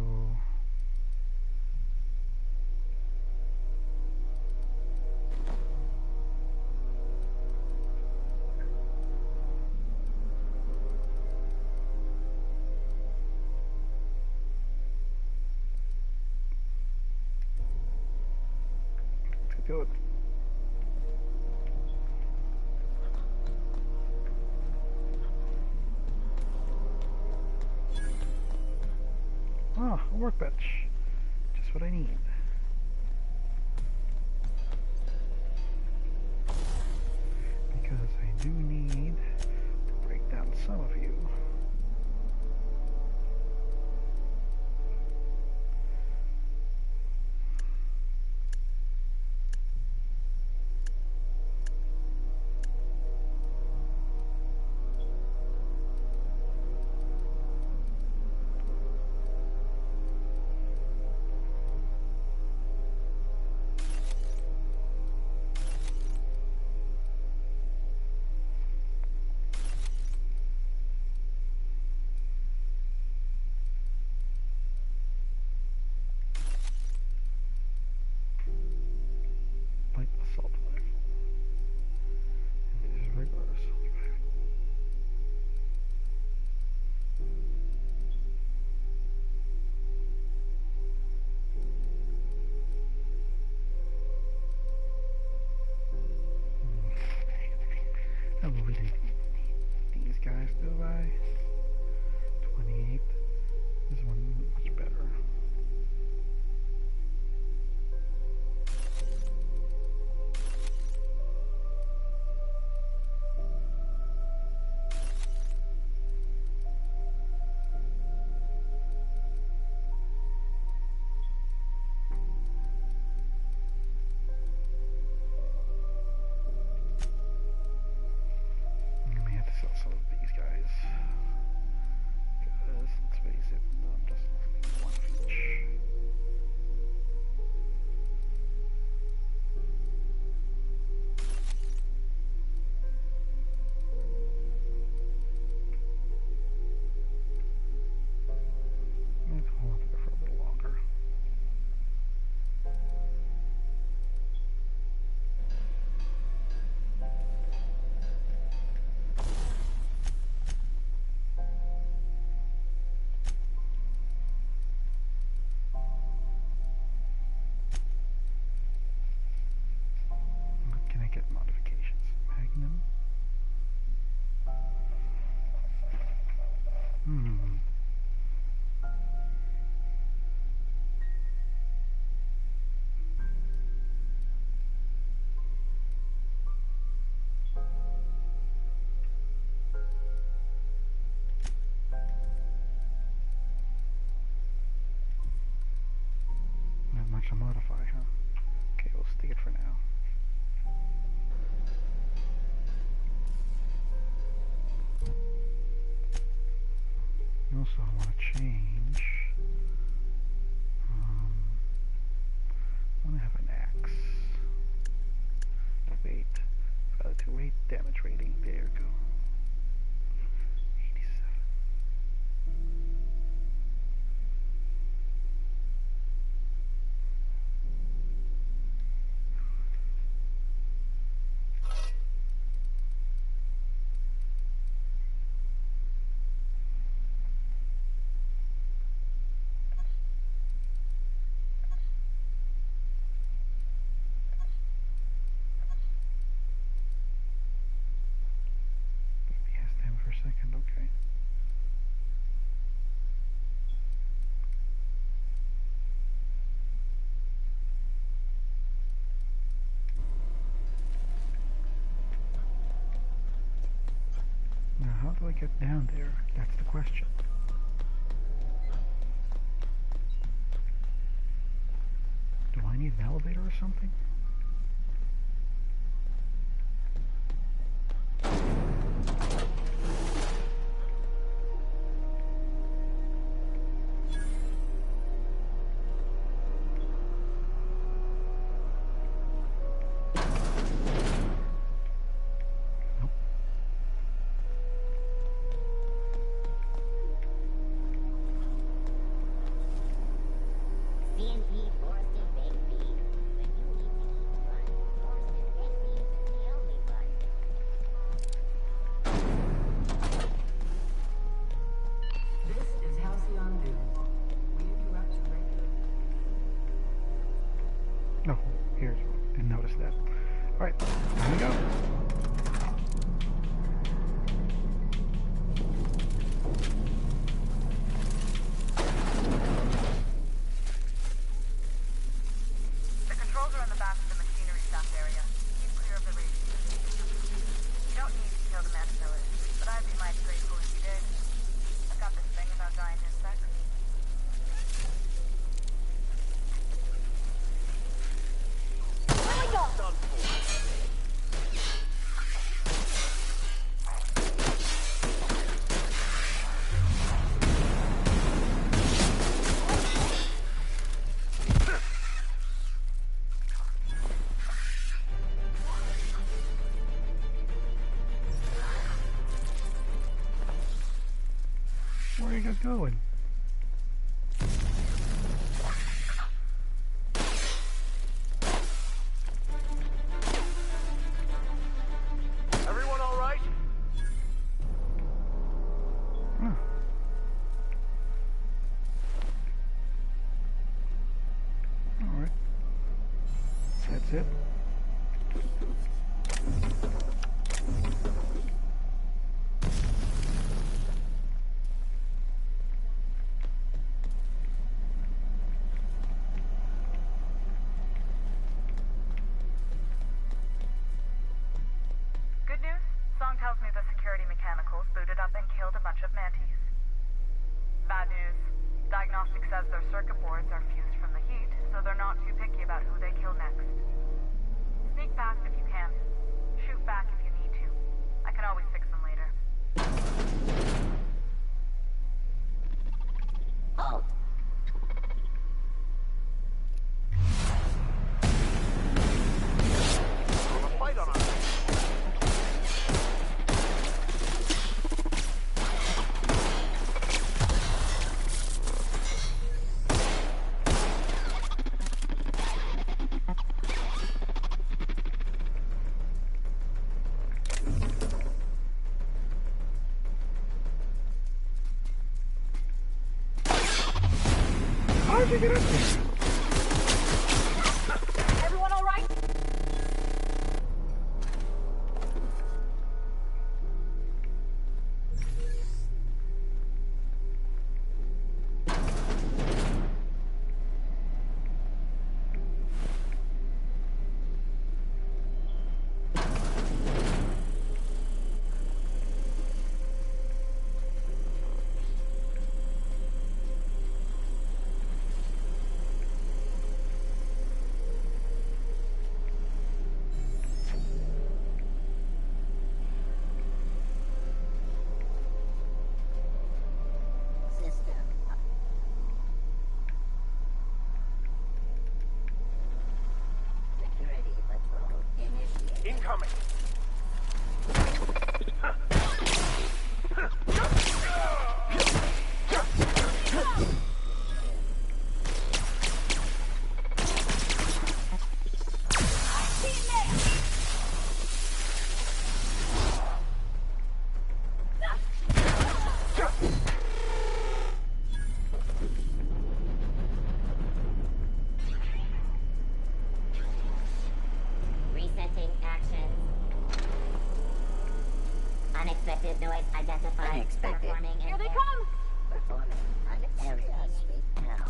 Let's do it. Ah, a workbench. Just what I need. Because I do need to break down some of you. Light assault rifle. And this is regular assault rifle. I really need these guys, do I? 28. This one much better. I may have to sell some of these guys. Because, let's face it, I'm just one of each. Let's hold on to it for a little longer. What can I get modifications? Magnum? Not much to modify, huh? Okay, we'll stick it for now. Also, I want to change. I want to have an axe. Weight. Relative weight, damage rating. There you go. 87. how do I get down there? That's the question. Do I need an elevator or something? No, here's one. Didn't notice that. Alright, here we go. The controls are in the back of the machinery shaft area. Keep clear of the radiation. You don't need to kill the mantillae, but I'd be mighty grateful if you did. I've got this thing about giant insects. Where are you guys going? Everyone all right? Oh. Alright. That's it. Good news? Song tells me the security mechanicals booted up and killed a bunch of mantis. Bad news. Diagnostic says their circuit boards are fused from the heat, so they're not too picky about who they kill next. Sneak past if you can. Shoot back if you need to. I can always fix them later. Halt. A fight on our hands. How did you get up there? Everyone all right? System. Security patrol initiated. Incoming. Resetting action. Unexpected noise identified. Unexpected. Here they come! Performing on area suite now.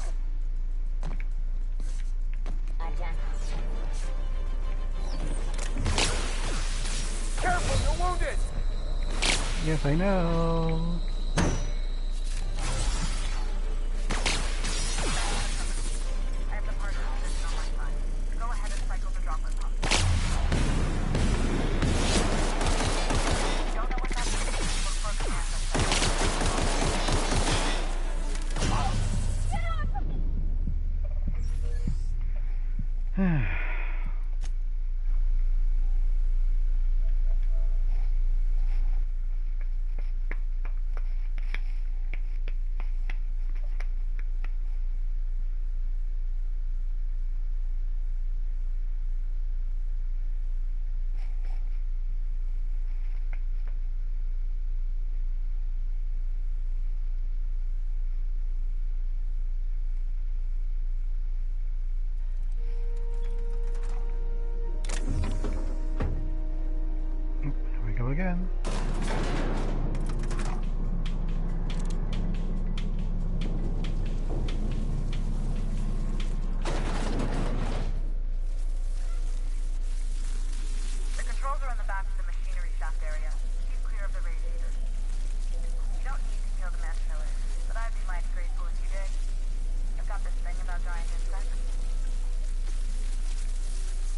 Adjust. Careful, you're wounded! Yes, I know. Go again. The controls are in the back of the machinery shaft area. Keep clear of the radiators. You don't need to kill the man killer, but I'd be mighty grateful if you did. I've got this thing about giant insects.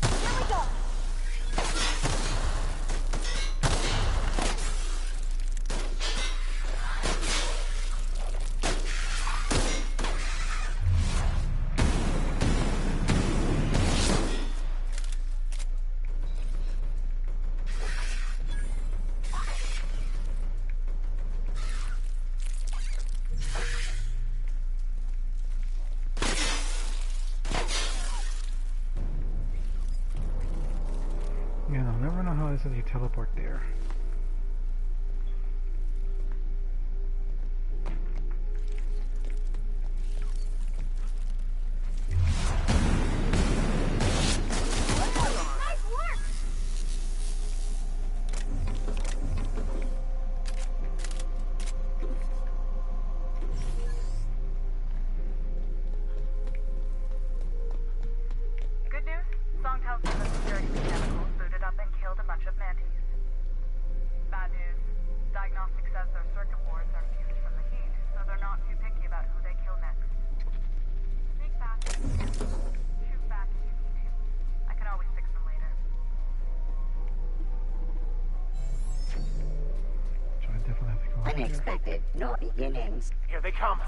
Here we go! Yeah, I'll never know how it says you teleport there. Good news? Song tells me the security mechanicals booted up and killed a bunch of mantis. Bad news. Diagnostic says their circuit boards are fused from the heat, so they're not too picky about who they kill next. Sneak fast if you can. Shoot back if you need to. I can always fix them later. So I definitely have to go up here. Unexpected, no beginnings. Here they come.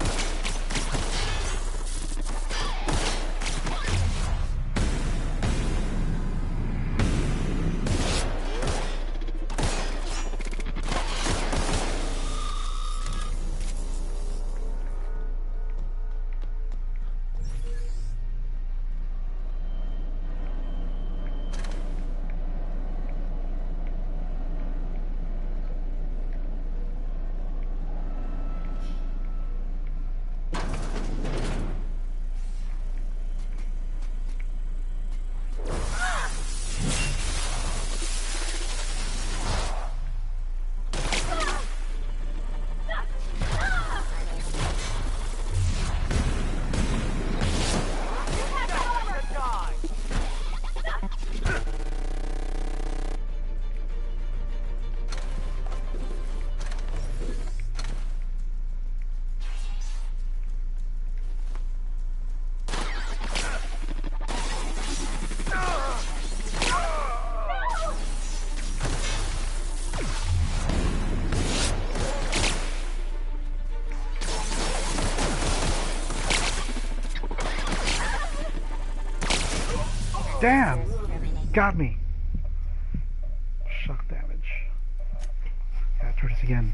Damn! Got me! Shock damage. Gotta try this again.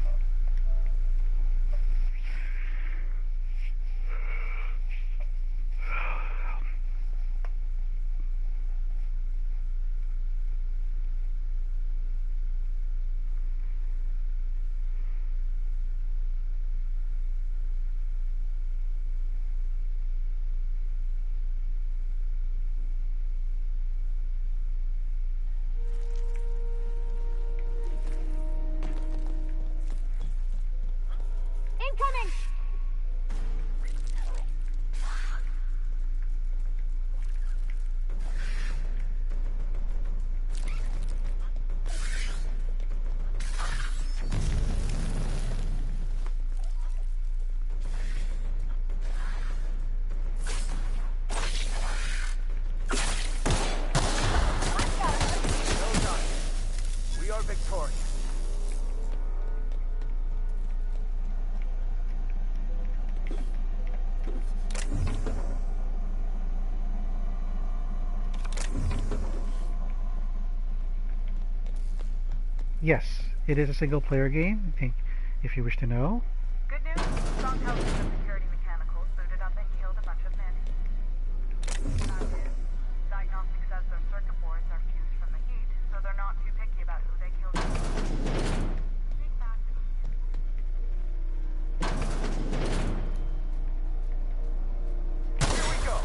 Yes, it is a single-player game, if you wish to know. Good news, strong houses of security mechanicals booted up and killed a bunch of men. Bad news, diagnostic says their circuit boards are fused from the heat, so they're not too picky about who they killed. Big bad news. Here we go.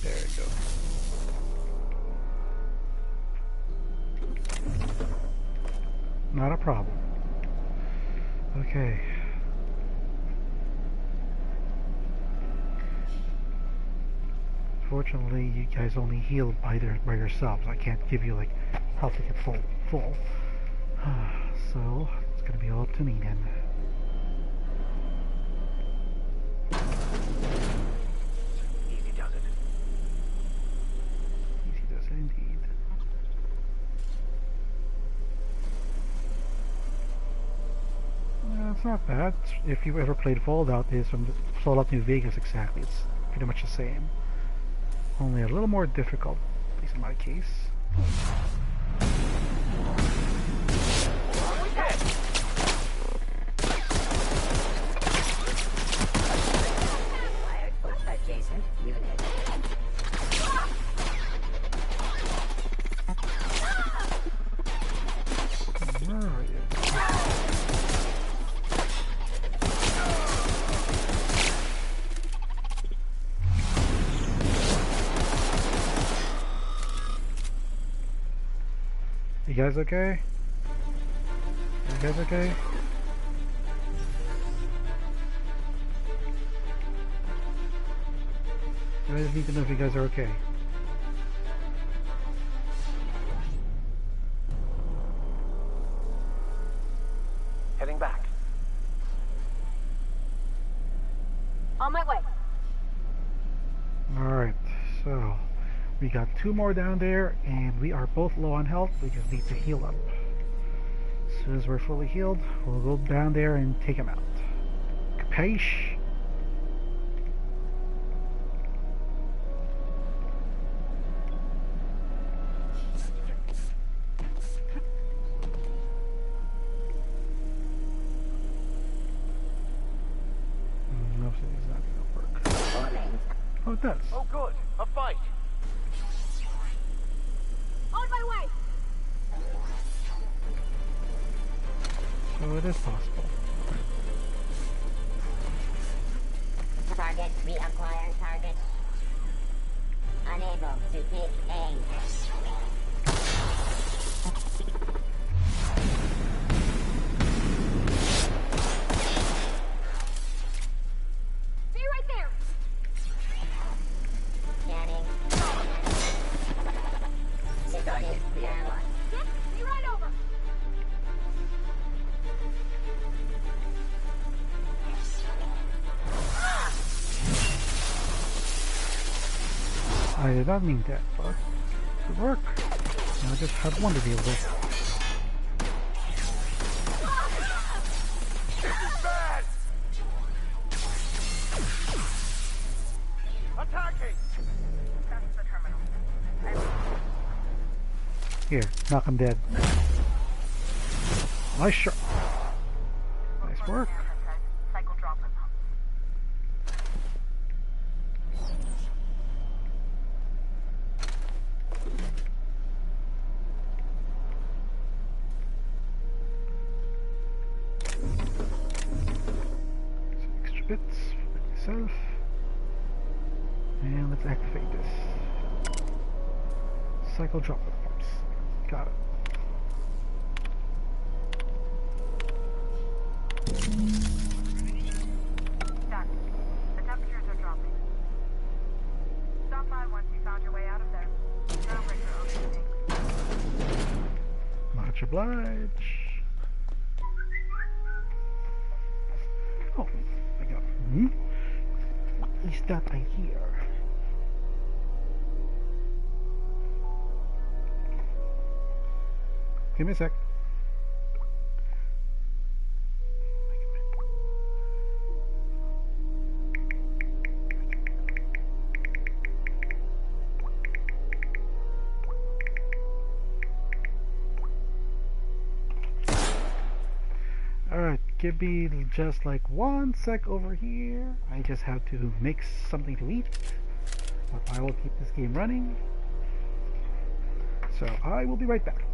There you go. Not a problem. Okay. Fortunately, you guys only heal by yourselves. I can't give you like health to get full. So it's gonna be all up to me then. Easy does it. Easy does it indeed. It's not bad. If you ever played Fallout, it's from Fallout New Vegas exactly. It's pretty much the same. Only a little more difficult, at least in my case. Adjacent unit. Where are you? You guys okay? You guys okay? I just need to know if you guys are okay. Heading back. On my way. Alright, so we got 2 more down there and we are both low on health. We just need to heal up. As soon as we're fully healed, we'll go down there and take them out. Capiche? No, it's not gonna work. Oh, it does. Oh, good. A fight. On my way. So it is possible. Target, reacquire target. Unable to pick aim. Be right there. Scanning. Target reacquire. Be right over. I did not mean that, but it could work. I just had one to deal with. This is bad. Attacking. That's the terminal. Here, knock him dead. Nice shot. Nice work. Cycle droplet pump. Some extra bits for myself. And let's activate this. Cycle droplet pumps. Got it. Done. The temperatures are dropping. Stop by once you found your way out of there. Groundbreaker overseeing. Much obliged. Oh, I got. What is that I hear? Give me a sec. give me just like 1 sec over here. I just have to make something to eat. But I will keep this game running. So I will be right back.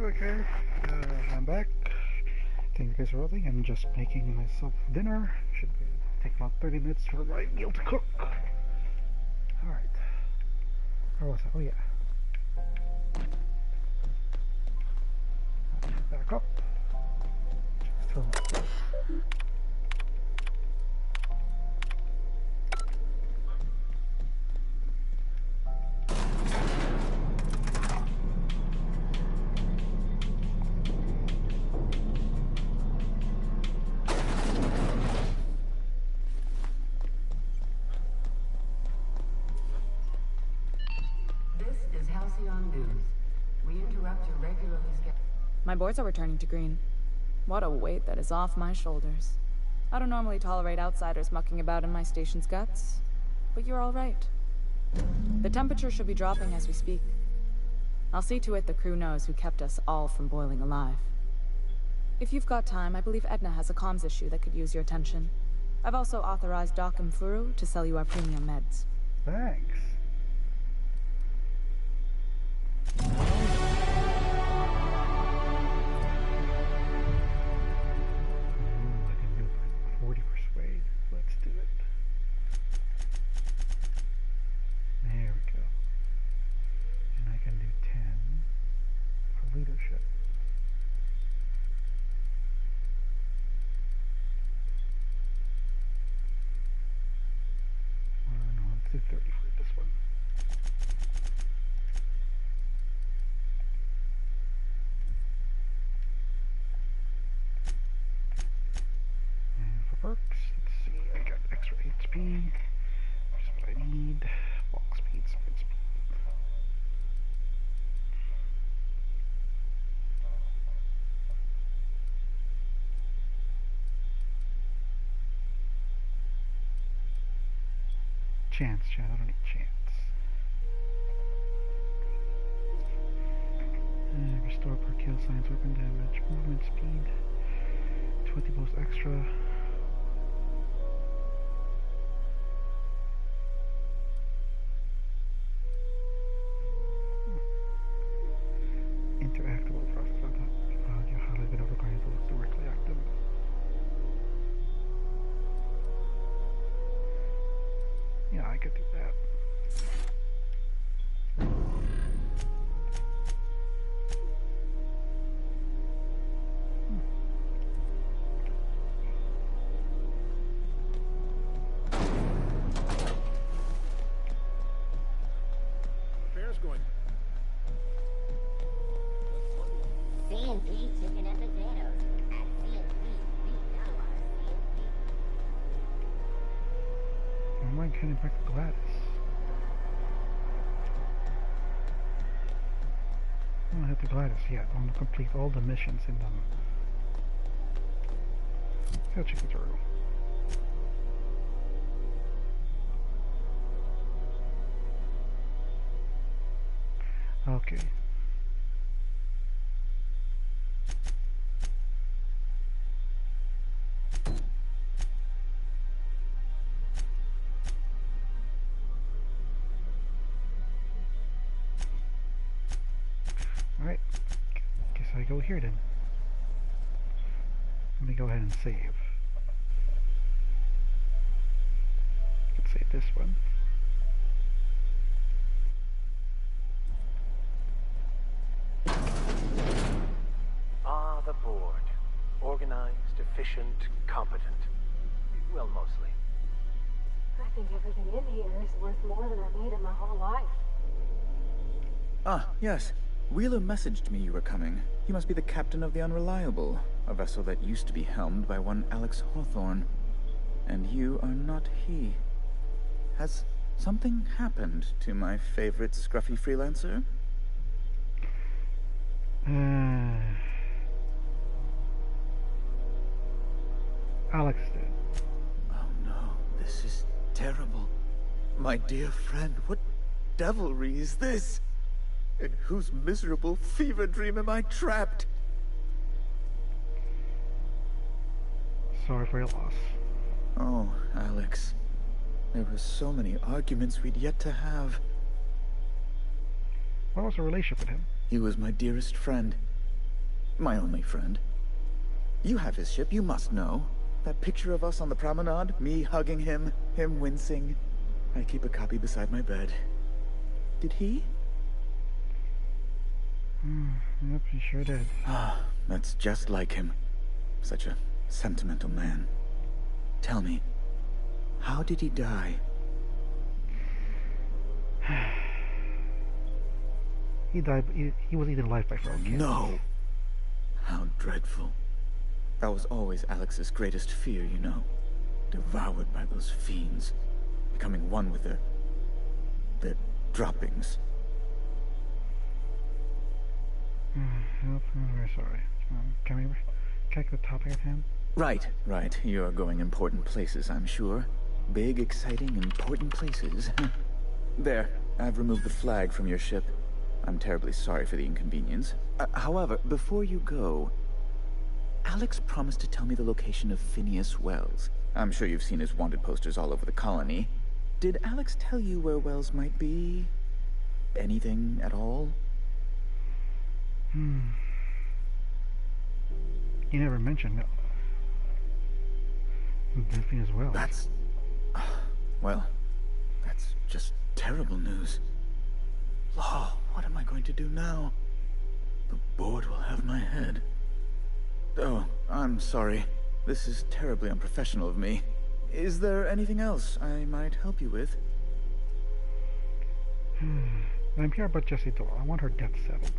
Okay, I'm back. Thank you guys for watching. I'm just making myself dinner. Should take about 30 minutes for my meal to cook. Alright. Where was I? Oh yeah. Back up. Throw My boards are returning to green. What a weight that is off my shoulders. I don't normally tolerate outsiders mucking about in my station's guts, but you're all right. The temperature should be dropping as we speak. I'll see to it the crew knows who kept us all from boiling alive. If you've got time, I believe Edna has a comms issue that could use your attention. I've also authorized Doc and Furu to sell you our premium meds. Thanks. I can do 40 persuade. Let's do it. There we go. And I can do 10 for leadership. No, let's do 30 for this one. And for perks, let's see, I got extra HP, which is what I need. Walk speed, sprint speed. Chance, I don't need chance. Restore per kill, science weapon damage, movement speed, 20 boost extra. Interactable process. Your highlight been overcoming to directly active. Yeah, I could do that. Affairs going. C&P chicken and potatoes. At C&P, we know our C&P. Why am I getting back to Gladys? I don't have to Gladys yet. I want to complete all the missions in them. Let's go check it through. Okay. Alright, guess I go here then. Let me go ahead and save. Let's save this one. Ah, the board. Organized, efficient, competent. Well, mostly. I think everything in here is worth more than I made in my whole life. Ah, yes. Wheeler messaged me you were coming. He must be the captain of the Unreliable, a vessel that used to be helmed by one Alex Hawthorne. And you are not he. Has something happened to my favorite scruffy freelancer? Alex did. Oh no, this is terrible. My dear friend, what devilry is this? In whose miserable fever dream am I trapped? Sorry for your loss. Oh, Alex. There were so many arguments we'd yet to have. What was the relationship with him? He was my dearest friend. My only friend. You have his ship, you must know. That picture of us on the promenade, me hugging him, him wincing. I keep a copy beside my bed. Did he? Yep, he sure did. Ah, that's just like him. Such a sentimental man. Tell me, how did he die? He died. He was eaten alive by feral cats. No! How dreadful. That was always Alex's greatest fear, you know. Devoured by those fiends. Becoming one with their droppings. Yep, I'm very sorry. Can we check the topic at hand? Right. You're going important places, I'm sure. Big, exciting, important places. There, I've removed the flag from your ship. I'm terribly sorry for the inconvenience. However, before you go, Alex promised to tell me the location of Phineas Wells. I'm sure you've seen his wanted posters all over the colony. Did Alex tell you where Wells might be? Anything at all? He never mentioned it. Anything as well. That's... well, that's just terrible news. Law, what am I going to do now? The board will have my head. Oh, I'm sorry. This is terribly unprofessional of me. Is there anything else I might help you with? I'm here about Jessie Doyle. I want her debt settled.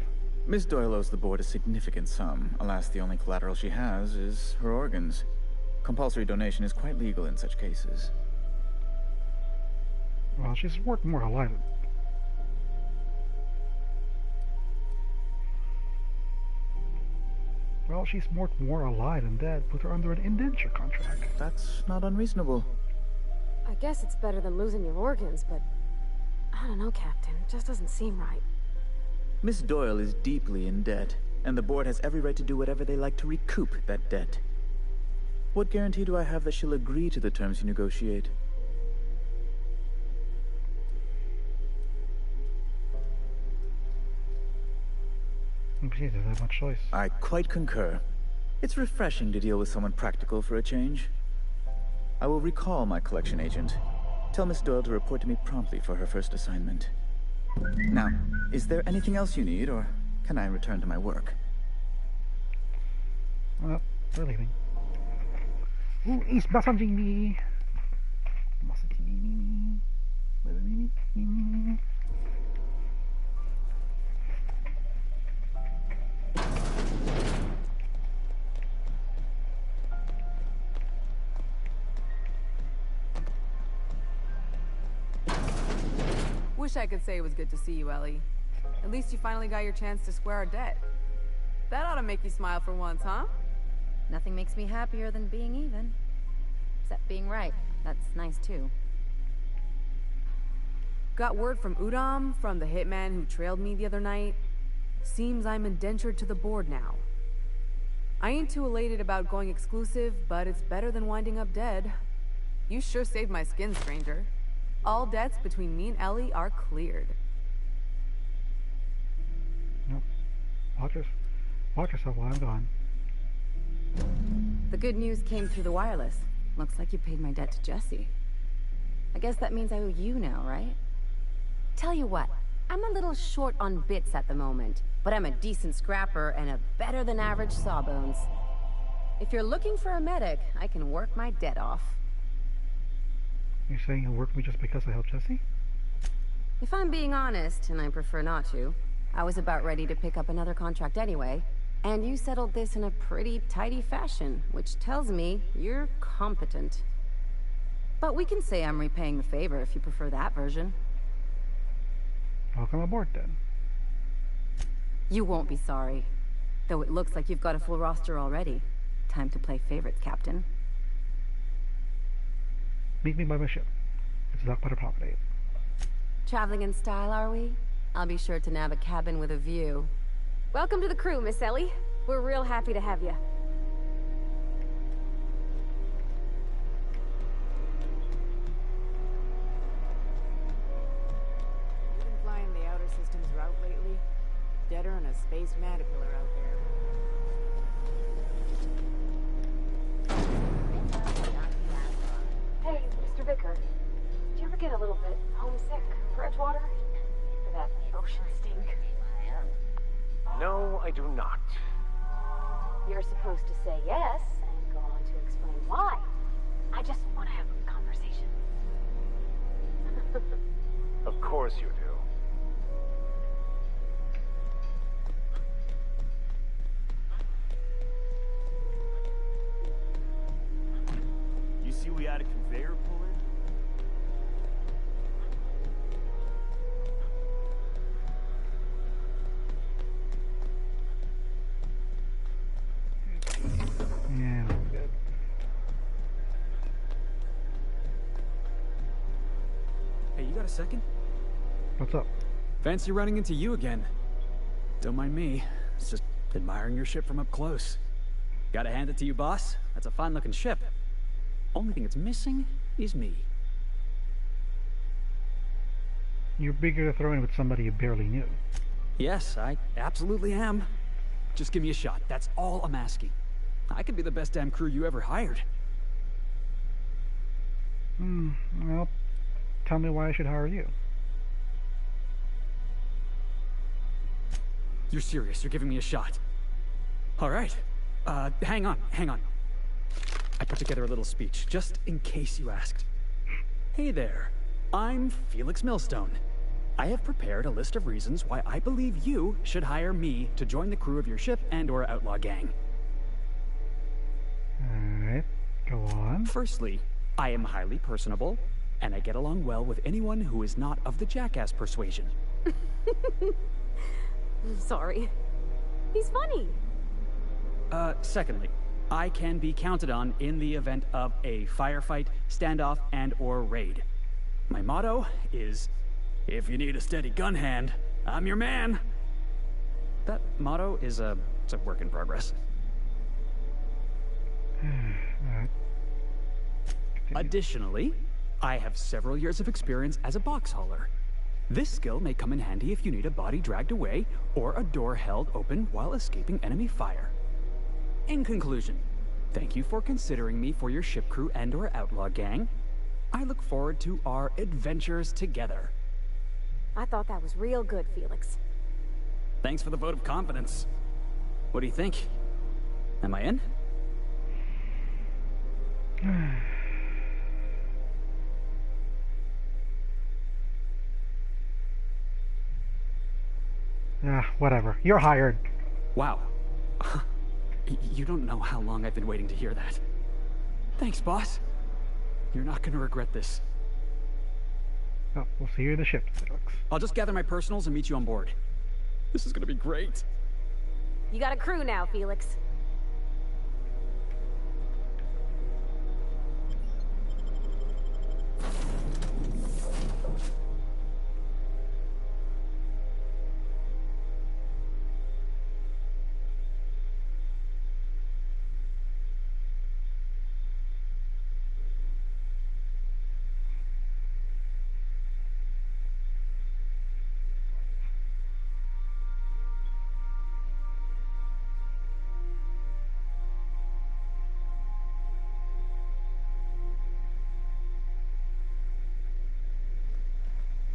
Miss Doyle owes the board a significant sum. Alas, the only collateral she has is her organs. Compulsory donation is quite legal in such cases. Well, she's worth more alive. Well, she's worth more alive than dead. Put her under an indenture contract. That's not unreasonable. I guess it's better than losing your organs, but... I don't know, Captain. It just doesn't seem right. Miss Doyle is deeply in debt, and the board has every right to do whatever they like to recoup that debt. What guarantee do I have that she'll agree to the terms you negotiate? She doesn't have much choice. I quite concur. It's refreshing to deal with someone practical for a change. I will recall my collection agent. Tell Miss Doyle to report to me promptly for her first assignment. Now, is there anything else you need, or can I return to my work? Well, we're leaving. Who is messaging me? Messaging me. Wish I could say it was good to see you, Ellie. At least you finally got your chance to square our debt. That ought to make you smile for once, huh? Nothing makes me happier than being even. Except being right. That's nice, too. Got word from Udom, from the hitman who trailed me the other night. Seems I'm indentured to the board now. I ain't too elated about going exclusive, but it's better than winding up dead. You sure saved my skin, stranger. All debts between me and Ellie are cleared. Nope. Watch yourself while I'm gone. The good news came through the wireless. Looks like you paid my debt to Jessie. I guess that means I owe you now, right? Tell you what, I'm a little short on bits at the moment, but I'm a decent scrapper and a better than average sawbones. If you're looking for a medic, I can work my debt off. You're saying you'll work with me just because I helped Jessie? If I'm being honest, and I prefer not to, I was about ready to pick up another contract anyway, and you settled this in a pretty tidy fashion, which tells me you're competent. But we can say I'm repaying the favor if you prefer that version. Welcome aboard, then. You won't be sorry. Though it looks like you've got a full roster already. Time to play favorites, Captain. Meet me by my ship. It's docked by the promenade. Traveling in style, are we? I'll be sure to nab a cabin with a view. Welcome to the crew, Miss Ellie. We're real happy to have you. You been flying the outer systems route lately? Deader than a space caterpillar out there. Hey, Mr. Vicker. Do you ever get a little bit homesick for Edgewater? For that ocean stink? No, I do not. You're supposed to say yes and go on to explain why. I just want to have a conversation. Of course you do. You see we had a conveyor pull in? Yeah, good. Hey, you got a second? What's up? Fancy running into you again. Don't mind me. It's just admiring your ship from up close. Gotta hand it to you, boss. That's a fine-looking ship. Only thing it's missing is me. You're bigger to throw in with somebody you barely knew. Yes, I absolutely am. Just give me a shot. That's all I'm asking. I could be the best damn crew you ever hired. Well, tell me why I should hire you. You're serious? You're giving me a shot? All right. Hang on. I put together a little speech, just in case you asked. Hey there. I'm Felix Millstone. I have prepared a list of reasons why I believe you should hire me to join the crew of your ship and/or outlaw gang. Alright, go on. Firstly, I am highly personable, and I get along well with anyone who is not of the jackass persuasion. I'm sorry. He's funny. Secondly, I can be counted on in the event of a firefight, standoff, and/or raid. My motto is, if you need a steady gun hand, I'm your man. That motto is it's a work in progress. Additionally, I have several years of experience as a box hauler. This skill may come in handy if you need a body dragged away or a door held open while escaping enemy fire. In conclusion, thank you for considering me for your ship crew and/or outlaw gang. I look forward to our adventures together. I thought that was real good, Felix. Thanks for the vote of confidence. What do you think? Am I in? Whatever. You're hired. Wow. You don't know how long I've been waiting to hear that. Thanks, boss. You're not gonna regret this. Oh, we'll see you in the ship, Felix. I'll just gather my personals and meet you on board. This is gonna be great. You got a crew now, Felix.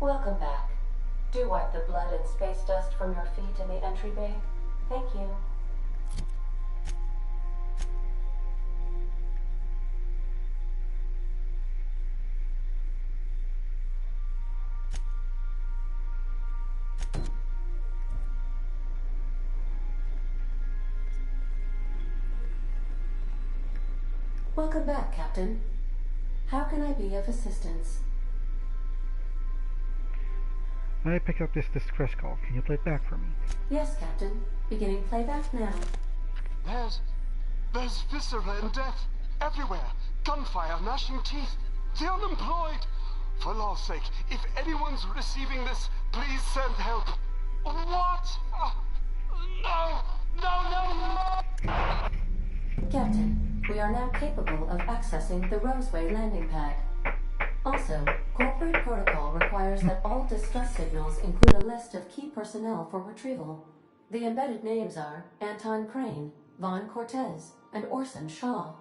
Welcome back. Do wipe the blood and space dust from your feet in the entry bay. Thank you. Welcome back, Captain. How can I be of assistance? I picked up this distress call. Can you play it back for me? Yes, Captain. Beginning playback now. There's viscera and death everywhere. Gunfire, gnashing teeth. The unemployed. For law's sake, if anyone's receiving this, please send help. What? No! Captain, we are now capable of accessing the Roseway landing pad. Also, corporate protocol requires that all distress signals include a list of key personnel for retrieval. The embedded names are Anton Crane, Vaughn Cortez, and Orson Shaw.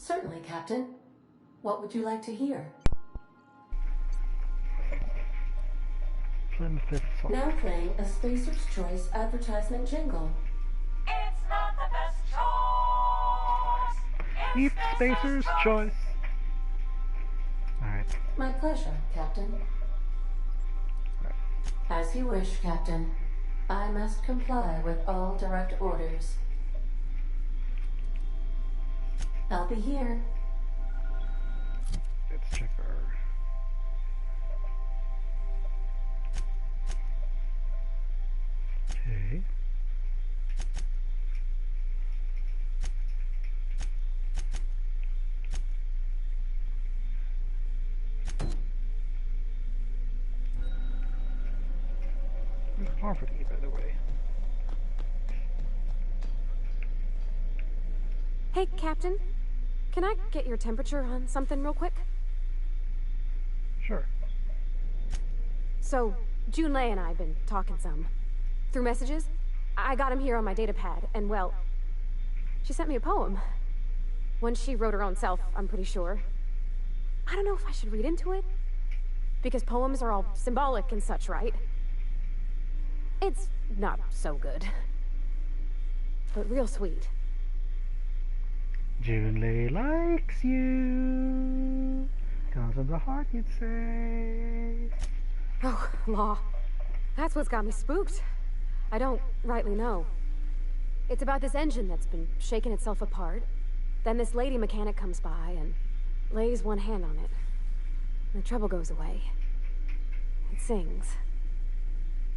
Certainly, Captain. What would you like to hear? Now playing a Spacer's Choice advertisement jingle. It's not the best choice. It's Spacer's Choice. Alright. My pleasure, Captain. As you wish, Captain. I must comply with all direct orders. I'll be here. Let's check our... Okay. Where's Poverty, by the way? Hey, Captain. Can I get your temperature on something real quick? Sure. So, Junlei and I have been talking some. Through messages. I got him here on my data pad, and well, she sent me a poem. One she wrote her own self, I'm pretty sure. I don't know if I should read into it. Because poems are all symbolic and such, right? It's not so good. But real sweet. Junlei likes you. Comes from the heart, you'd say. Oh, law. That's what's got me spooked. I don't rightly know. It's about this engine that's been shaking itself apart. Then this lady mechanic comes by and lays one hand on it. And the trouble goes away. It sings.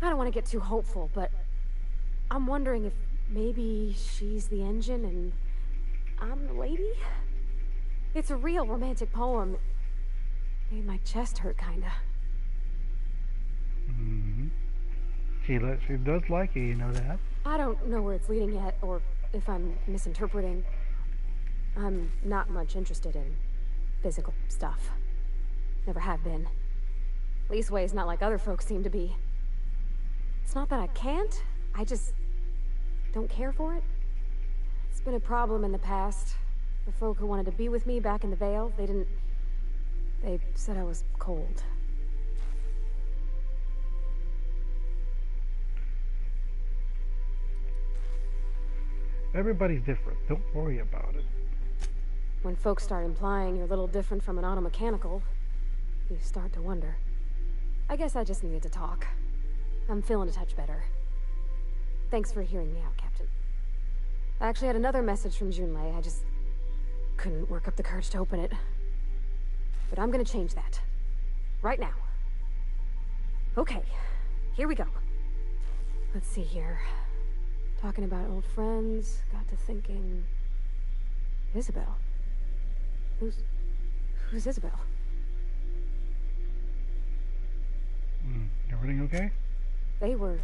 I don't want to get too hopeful, but I'm wondering if maybe she's the engine and I'm the lady? It's a real romantic poem. Made my chest hurt, kinda. Mm-hmm. She does like you know that. I don't know where it's leading yet, or if I'm misinterpreting. I'm not much interested in physical stuff. Never have been. Leastways not like other folks seem to be. It's not that I can't, I just don't care for it. It's been a problem in the past. The folk who wanted to be with me back in the Vale, they said I was cold. Everybody's different. Don't worry about it. When folks start implying you're a little different from an automechanical, you start to wonder. I guess I just needed to talk. I'm feeling a touch better. Thanks for hearing me out, Captain. I actually had another message from Junlei. I just couldn't work up the courage to open it. But I'm gonna change that. Right now. Okay, here we go. Let's see here. Talking about old friends, got to thinking... Isabel? Who's Isabel? Everything okay? They were...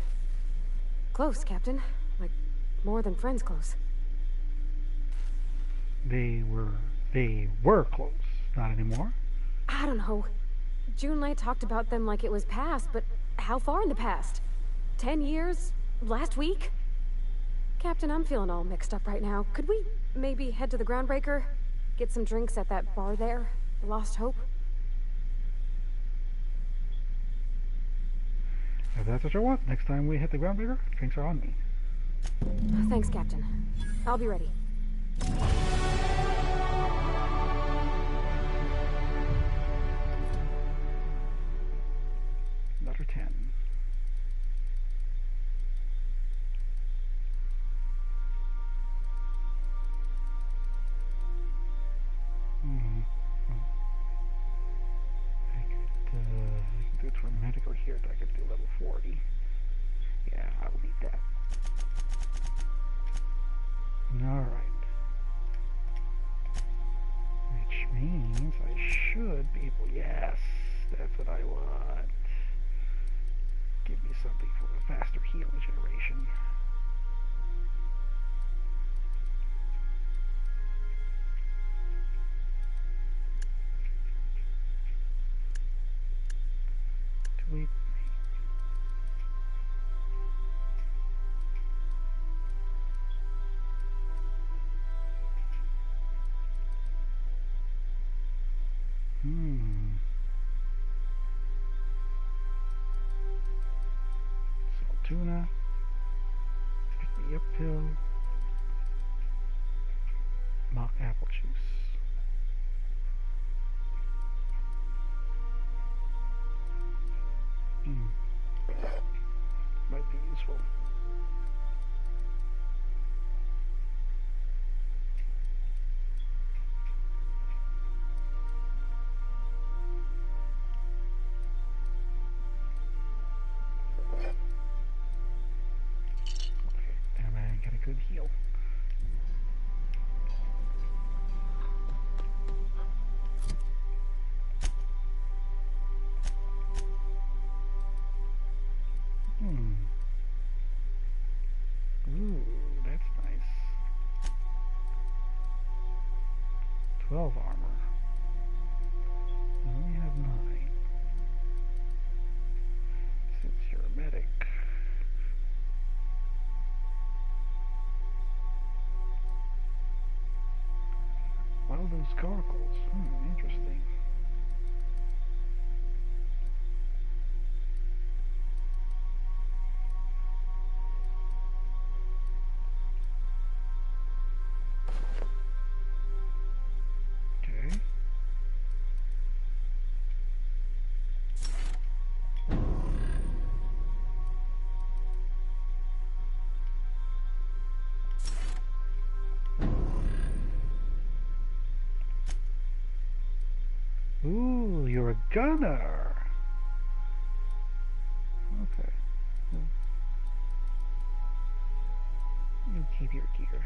close, Captain. Like, more than friends close. They were close. Not anymore? I don't know. Junlei talked about them like it was past, but how far in the past? 10 years? Last week? Captain, I'm feeling all mixed up right now. Could we maybe head to the Groundbreaker? Get some drinks at that bar there? The Lost Hope? If that's what you want, next time we hit the Groundbreaker, drinks are on me. Thanks, Captain. I'll be ready. Letter 10. I could do it for medical here, but I could do level 40. Yeah, I'll need that. Alright. Which means I should be able... Yes, that's what I want. Give me something for a faster heal generation. Delete. apple juice. Might be useful. Okay, damn, I didn't get a good heal. Ooh, that's nice. 12 armor. I only have 9. Since you're a medic. Well, those gargles. Interesting. Okay. Ooh, you're a gunner. Okay. You keep your gear.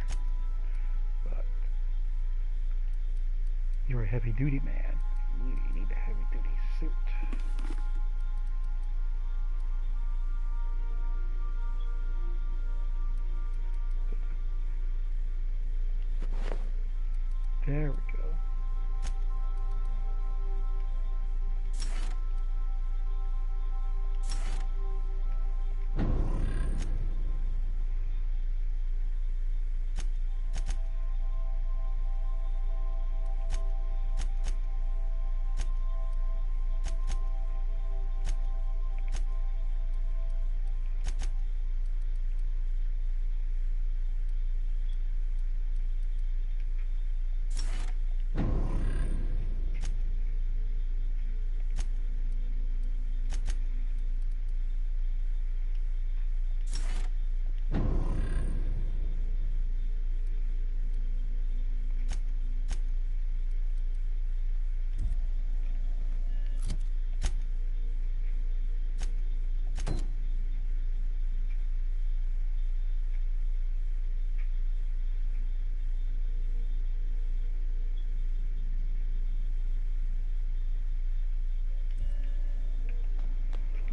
But you're a heavy duty man. You need a heavy duty suit. There we go.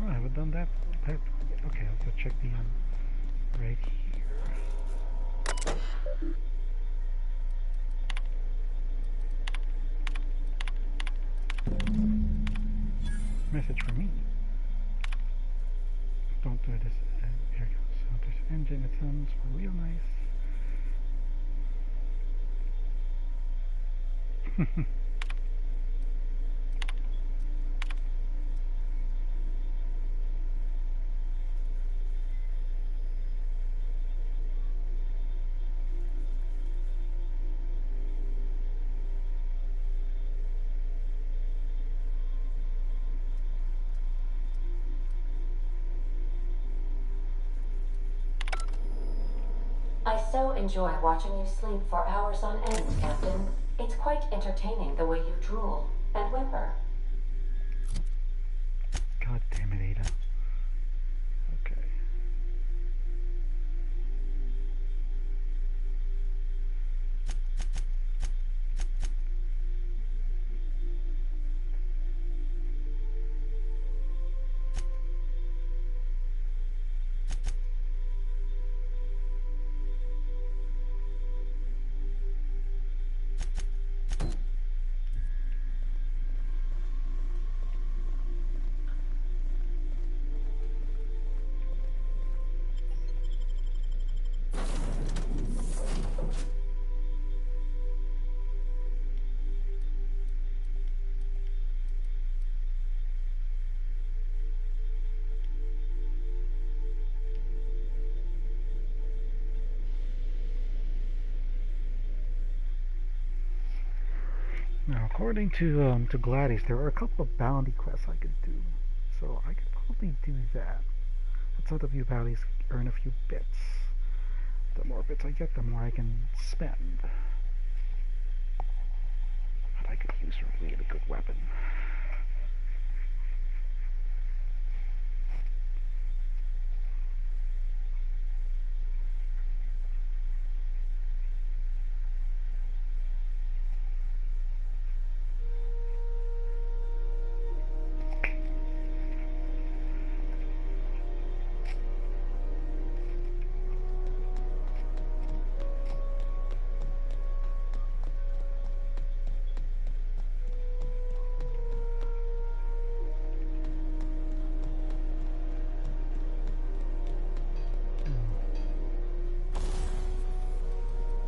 Oh, I haven't done that. Okay, I'll go check the right here. Message for me. Don't do this. Here it goes. So there's engine. It sounds real nice. I so enjoy watching you sleep for hours on end, Captain. It's quite entertaining the way you drool and whimper. God damn it, Ada. Okay. Now, according to Gladys, there are a couple of bounty quests I could do, so I could probably do that. Outside of few bounties, earn a few bits. The more bits I get, the more I can spend. But I could use a really good weapon.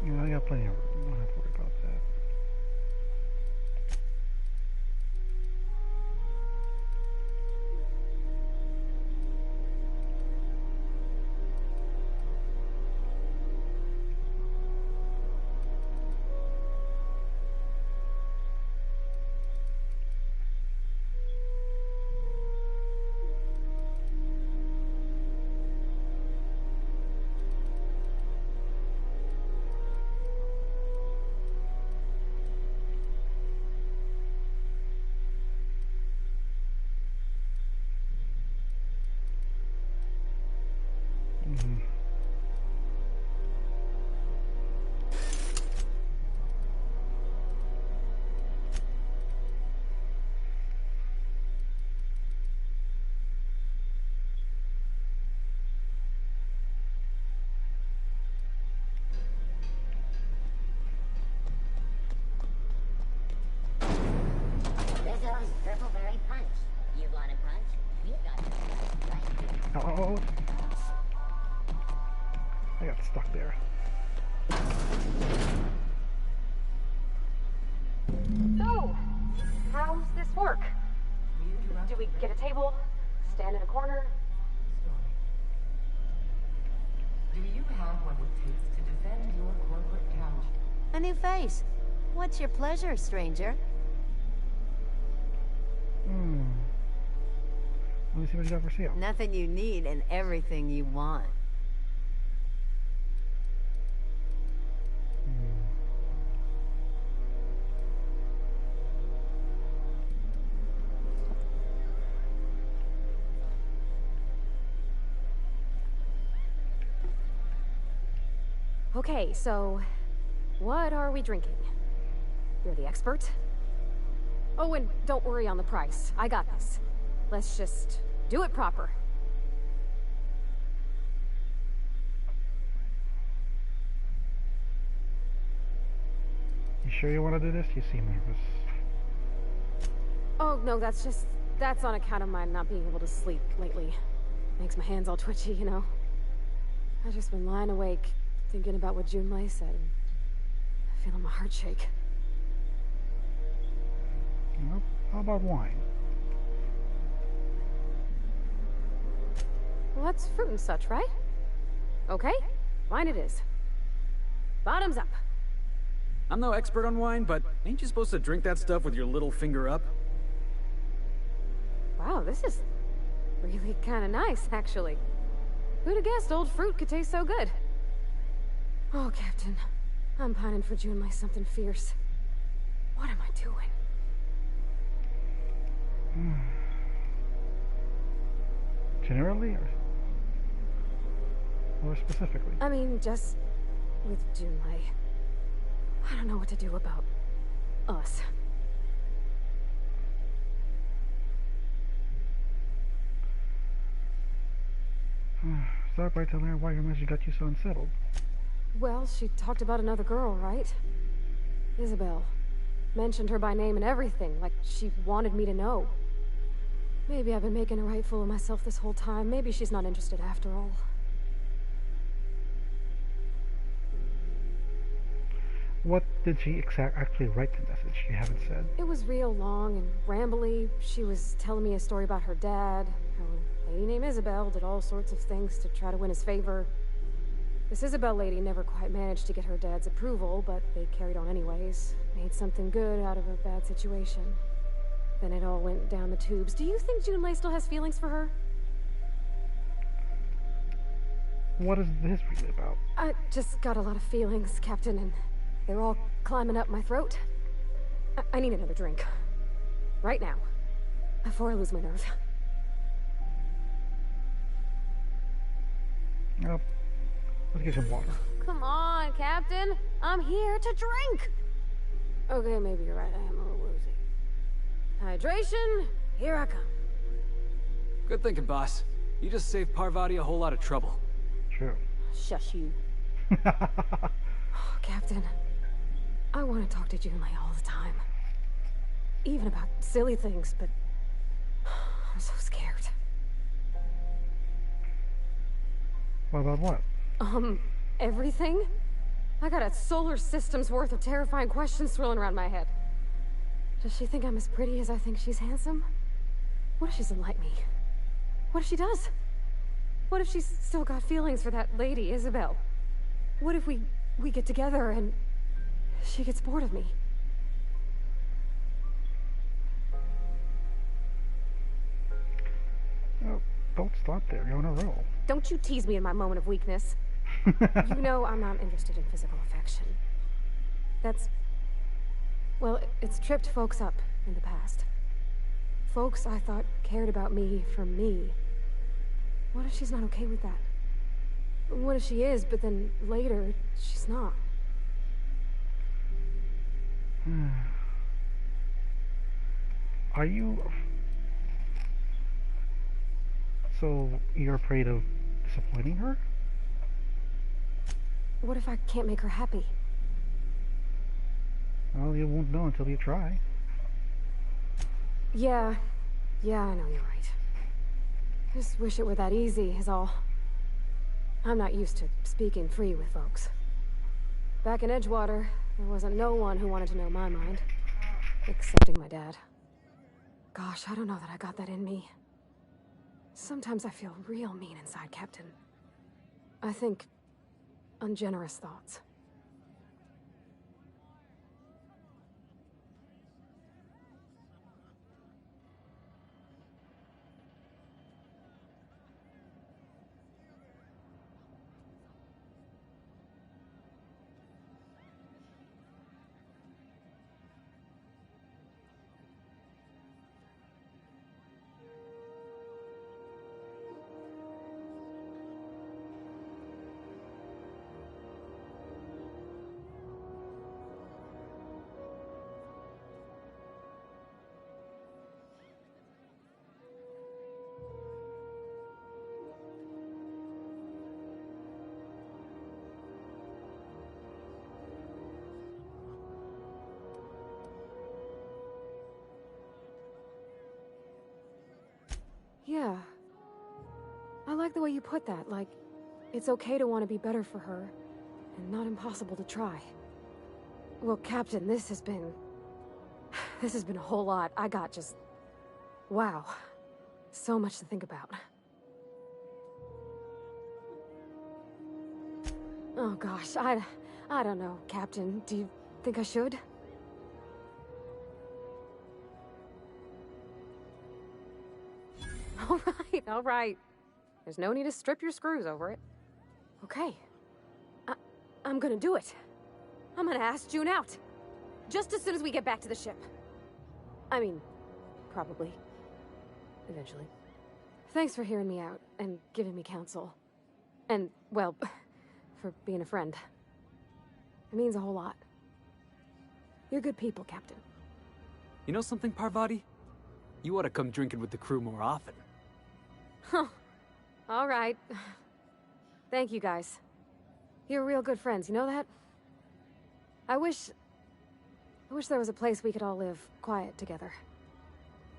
Yeah, I got plenty of room. Don't have to worry about that. Oh, I got stuck there. So, how's this work? Do we get a table? Stand in a corner? Do you have what it takes to defend your corporate couch? A new face. What's your pleasure, stranger? Let me see what you got for sale. Nothing you need and everything you want. Okay, so what are we drinking? You're the expert? Oh, and don't worry on the price. I got this. Let's just do it proper. You sure you want to do this? You seem nervous. Oh, no, that's on account of my not being able to sleep lately. Makes my hands all twitchy, you know? I've just been lying awake, thinking about what Junlei said, and feeling my heart shake. Well, how about wine? Well, that's fruit and such, right? Okay, wine it is. Bottoms up. I'm no expert on wine, but ain't you supposed to drink that stuff with your little finger up? Wow, this is really kind of nice, actually. Who'd have guessed old fruit could taste so good? Oh, Captain, I'm pining for Junlei something fierce. What am I doing? Generally, or specifically? I mean, just with Junlei. I don't know what to do about us. Start by telling her why your message got you so unsettled. Well, she talked about another girl, right? Isabel. Mentioned her by name and everything, like she wanted me to know. Maybe I've been making a right fool of myself this whole time. Maybe she's not interested after all. What did she actually write the message? You haven't said. It was real long and rambly. She was telling me a story about her dad, how a lady named Isabel did all sorts of things to try to win his favor. This Isabel lady never quite managed to get her dad's approval, but they carried on anyways. Made something good out of a bad situation. Then it all went down the tubes. Do you think Junlei still has feelings for her? What is this really about? I just got a lot of feelings, Captain, and they're all climbing up my throat. I need another drink. Right now. Before I lose my nerve. Well, let's get some water. Come on, Captain. I'm here to drink. Okay, maybe you're right. I am a little woozy. Hydration, here I come. Good thinking, boss. You just saved Parvati a whole lot of trouble. True. Shush you. Captain, I want to talk to Junlei all the time. Even about silly things, but I'm so scared. What about what? Everything? I got a solar system's worth of terrifying questions swirling around my head. Does she think I'm as pretty as I think she's handsome? What if she doesn't like me? What if she does? What if she's still got feelings for that lady, Isabel? What if we get together and she gets bored of me? Oh, don't stop there. You're on a roll. Don't you tease me in my moment of weakness. You know I'm not interested in physical affection. That's... well, it's tripped folks up in the past. Folks I thought cared about me for me. What if she's not okay with that? What if she is, but then later, she's not? Are you... So, you're afraid of disappointing her? What if I can't make her happy? Well, you won't know until you try. Yeah, I know you're right. Just wish it were that easy, is all. I'm not used to speaking free with folks. Back in Edgewater, there wasn't no one who wanted to know my mind. Excepting my dad. Gosh, I don't know that I got that in me. Sometimes I feel real mean inside, Captain. I think ungenerous thoughts. Yeah. I like the way you put that, like, it's okay to want to be better for her, and not impossible to try. Well, Captain, this has been a whole lot. I got just... wow. So much to think about. Oh gosh, I don't know, Captain. Do you think I should? All right. There's no need to strip your screws over it. Okay. I'm gonna do it. I'm gonna ask June out. Just as soon as we get back to the ship. I mean, probably. Eventually. Thanks for hearing me out and giving me counsel. And, well, for being a friend. It means a whole lot. You're good people, Captain. You know something, Parvati? You ought to come drinking with the crew more often. Huh. All right. Thank you, guys. You're real good friends, you know that? I wish there was a place we could all live quiet together.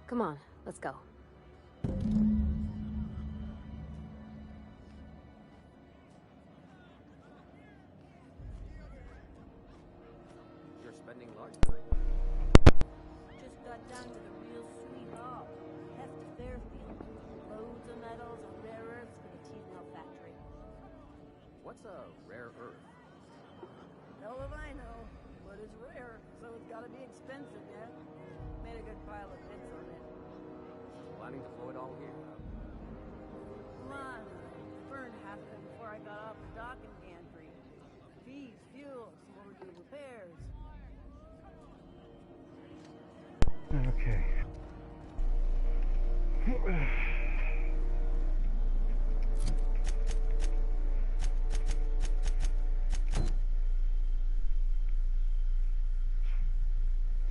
Come on, let's go. You're spending large Just got down to the real sweet haul. Hefty Fairfield. Loads of metals and rare earths for the T&L factory. What What's a rare earth? Hell if I know, but it's rare, so it's gotta be expensive, yeah? Made a good pile of bits on it. Planning to flow it all here? Come on, I burned half of it before I got off the docking gantry. Fees, fuel, some overdue repairs. Okay.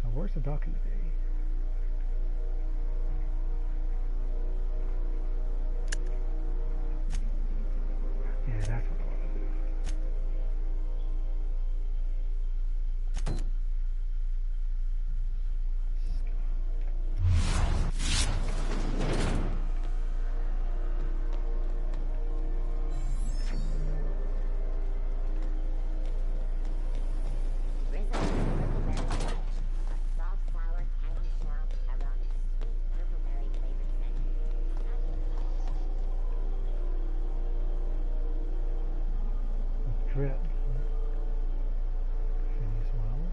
So where's the docking bay? Yeah, that's what I want to do. Drip. Finney's Wells.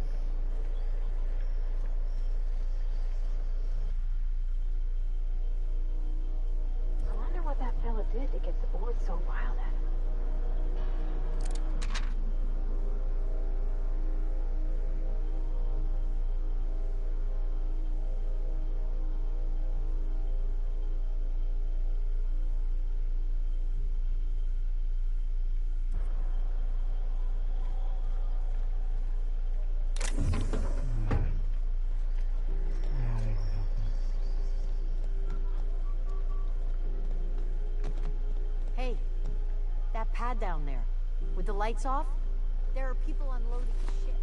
I wonder what that fella did to get the board so wild at him. Hey, that pad down there, with the lights off, there are people unloading shit.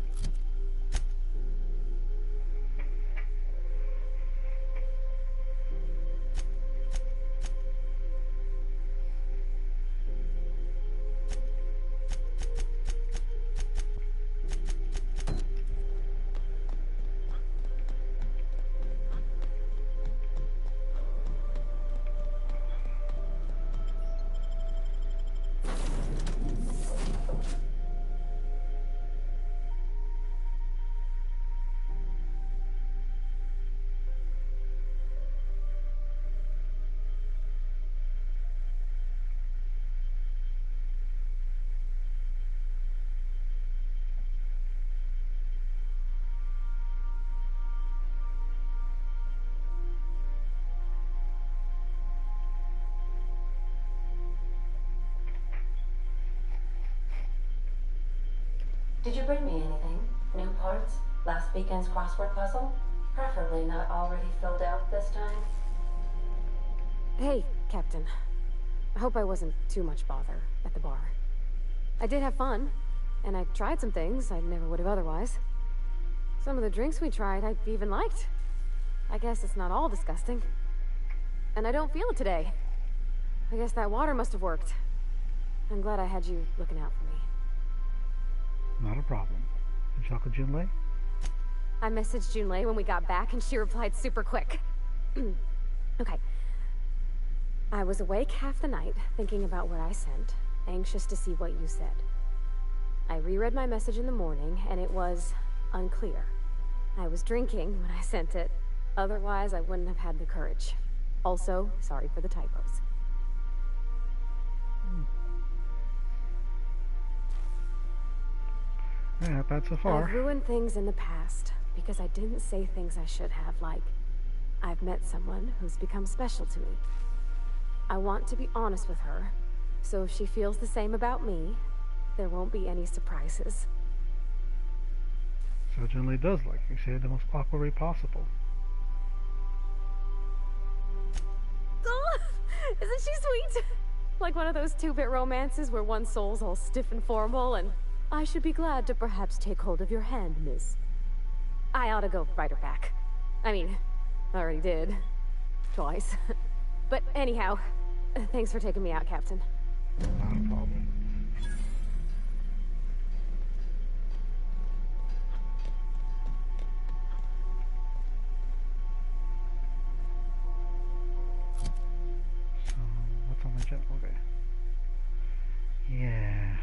Did you bring me anything? New parts? Last weekend's crossword puzzle? Preferably not already filled out this time. Hey, Captain. I hope I wasn't too much bother at the bar. I did have fun, and I tried some things I never would have otherwise. Some of the drinks we tried I even liked. I guess it's not all disgusting. And I don't feel it today. I guess that water must have worked. I'm glad I had you looking out for me. Not a problem. Did you talk to Junlei? I messaged Junlei when we got back, and she replied super quick. Okay. I was awake half the night, thinking about what I sent, anxious to see what you said. I reread my message in the morning, and it was unclear. I was drinking when I sent it. Otherwise, I wouldn't have had the courage. Also, sorry for the typos. Yeah, not bad so far. I've ruined things in the past because I didn't say things I should have, like, I've met someone who's become special to me. I want to be honest with her, so if she feels the same about me, there won't be any surprises. So Junlei does like you, say it the most awkward way possible. Oh, isn't she sweet? Like one of those two-bit romances where one soul's all stiff and formal and I should be glad to perhaps take hold of your hand, miss. I ought to go write her back. I mean, I already did. Twice. But anyhow, thanks for taking me out, Captain. Not a problem. So, what's on the agenda? Okay. Yeah,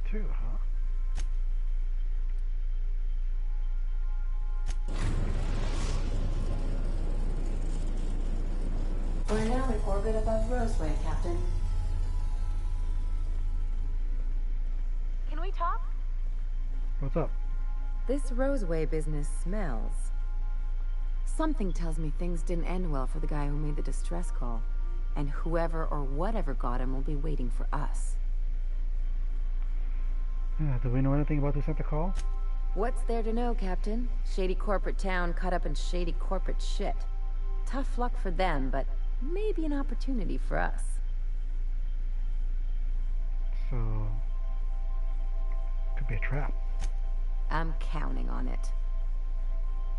too, huh? We're now in orbit above Roseway, Captain. Can we talk? What's up? This Roseway business smells. Something tells me things didn't end well for the guy who made the distress call. And whoever or whatever got him will be waiting for us. Do we know anything about who sent the call? What's there to know, Captain? Shady corporate town caught up in shady corporate shit. Tough luck for them, but maybe an opportunity for us. So... could be a trap. I'm counting on it.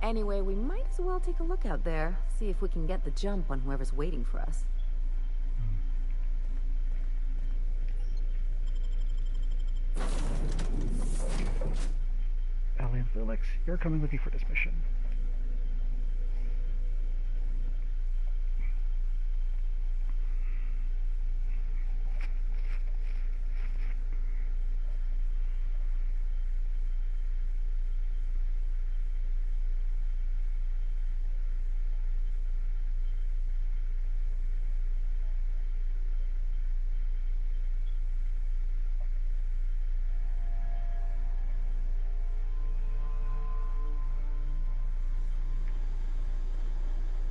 Anyway, we might as well take a look out there, see if we can get the jump on whoever's waiting for us. Ellie and Felix, you're coming with me for this mission.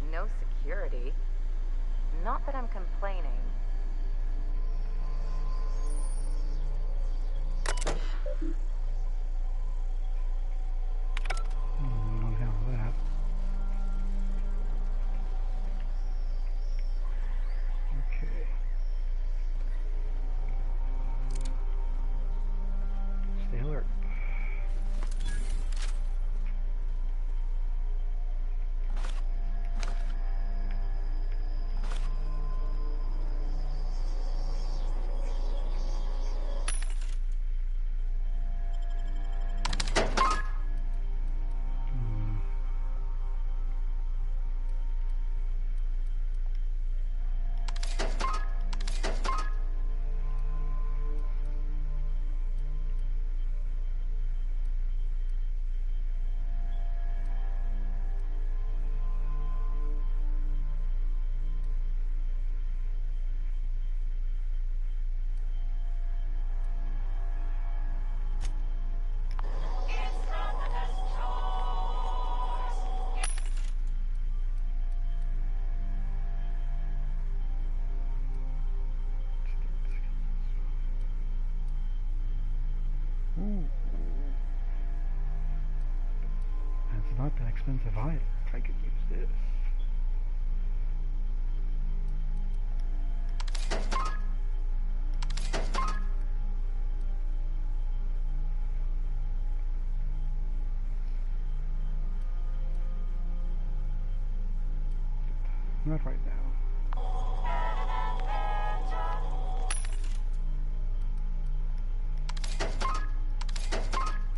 No security. Not that I'm complaining. Don't have that. Okay. Stay alert. Ooh. It's not that expensive either. I could use this. Not right now.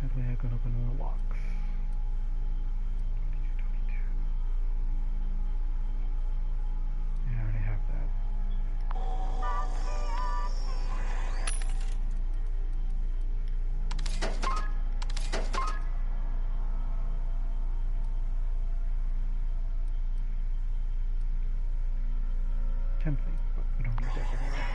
That way I can open more locks. 22. Yeah, I already have that. Tempting, but we don't need that anymore.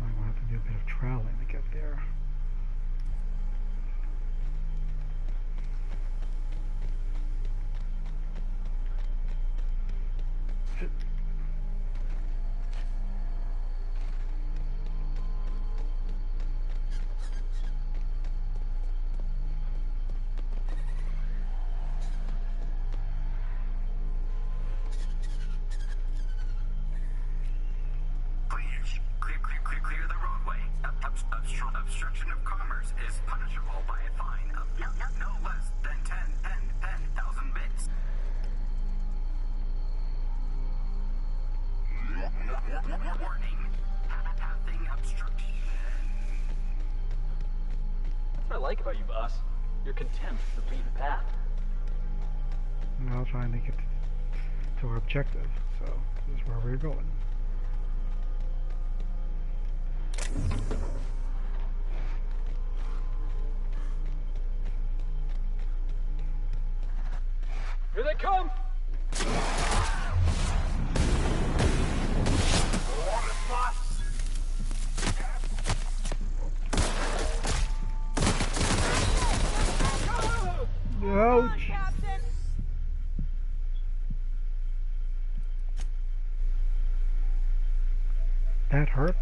I'm gonna have to do a bit of traveling to get there. use. Clear the roadway. Obstruction of commerce is punishable by a fine of no less than 10,000 bits. Warning. Passing obstruction. That's what I like about you, boss. Your contempt for the beaten path. Now trying to get to our objective, so this is where we're going. Here they come! Ouch! That hurt.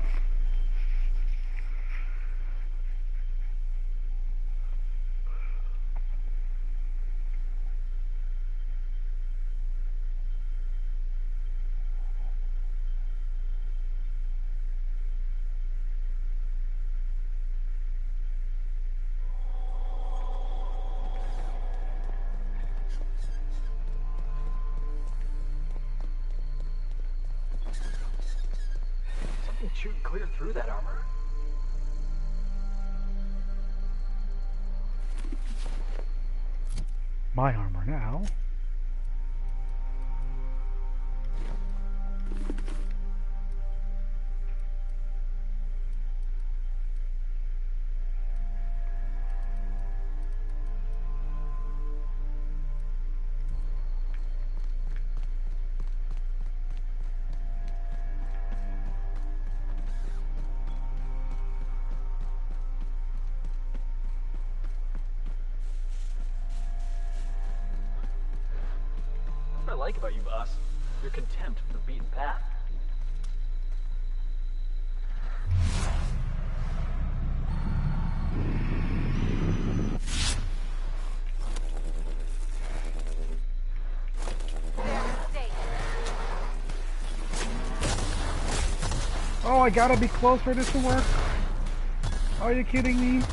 Something chewed clear through that armor. My armor now. That's what I like about you, boss. Your contempt for the beaten path. Oh, I gotta be close for this to work. Are you kidding me?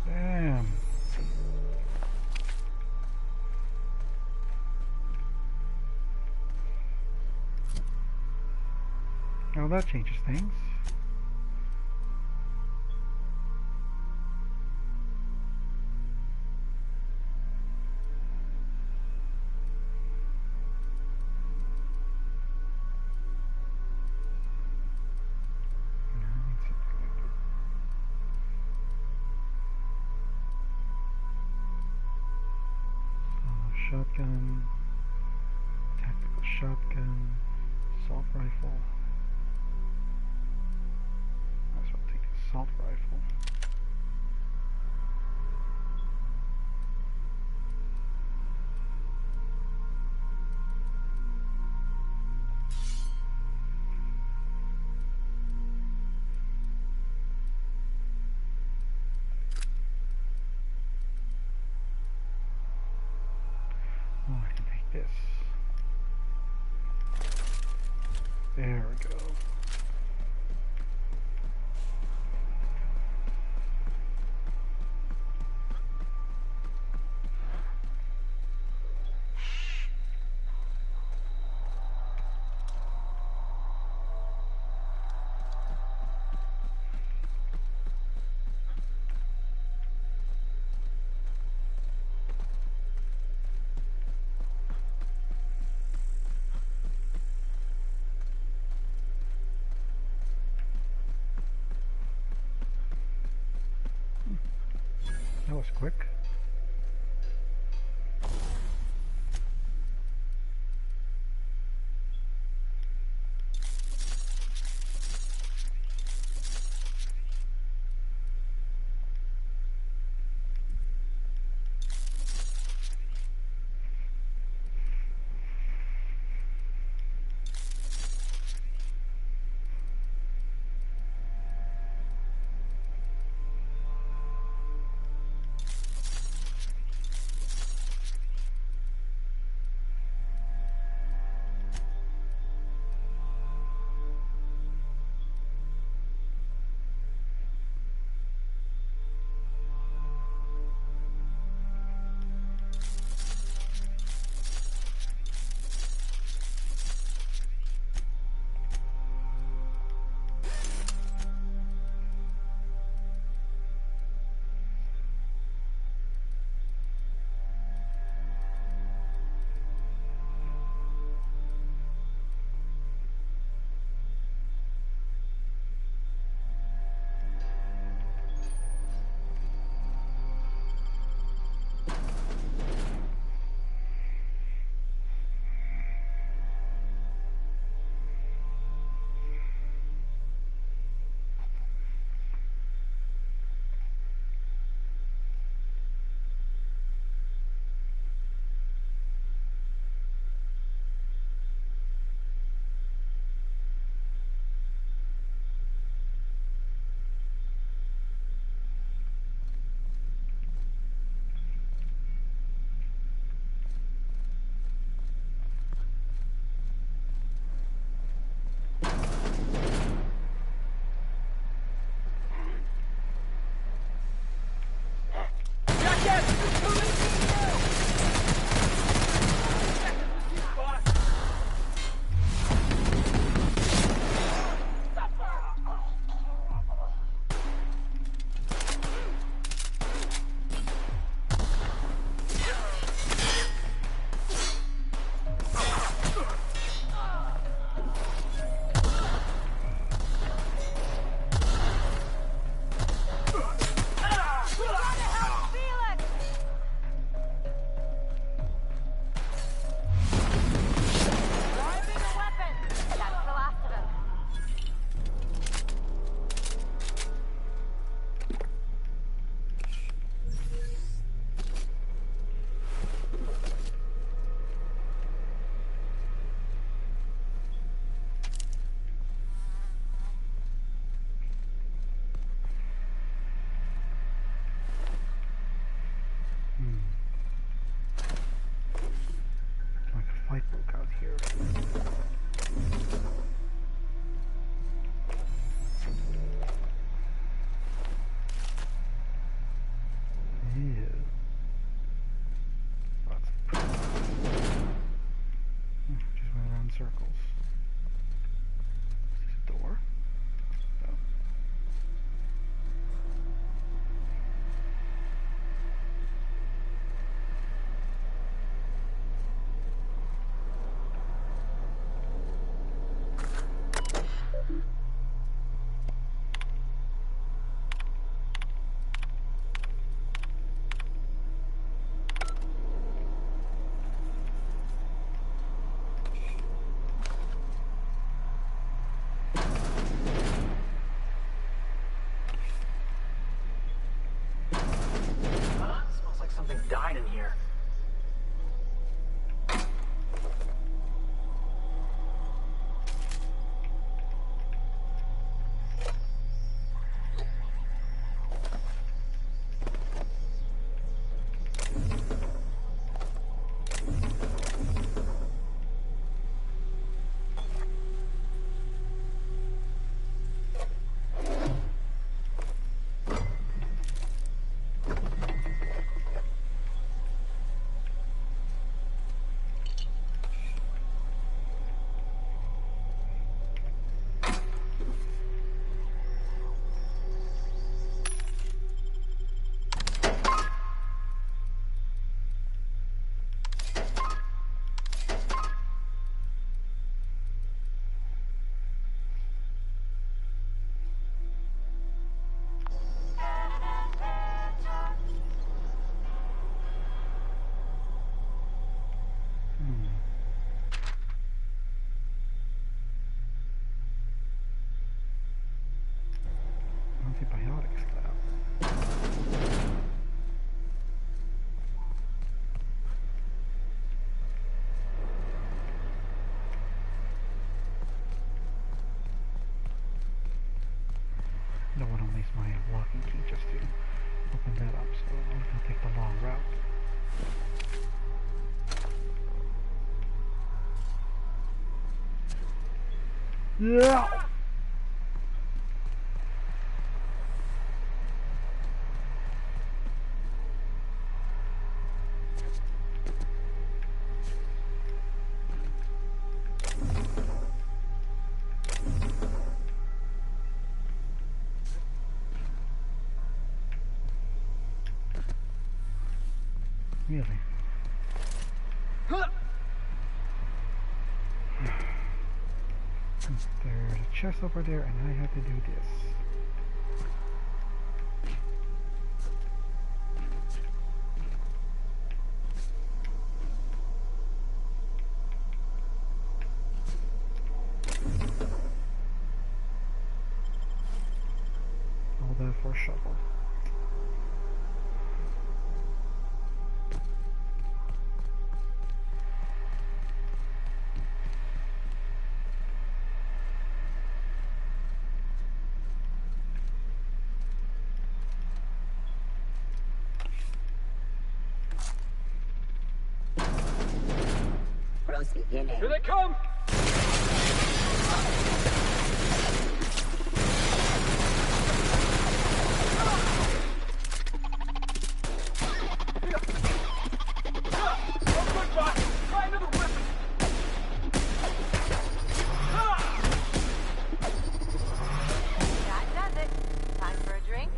Damn. Now that changes things. Shotgun, tactical shotgun, assault rifle. That's what I'll take the assault rifle. Oh, I can take this. There we go. That was quick. look out here. Ew. Lots of just went around in circles. Is this a door? No. Smells like something died in here. Antibiotics lab. Don't want to waste my locking key just to open that up, so I'm going to take the long route. Yeah! Really? There's a chest over there, and I have to do this. All that for a shovel. Here they come! Try another weapon! That does it. Time for a drink?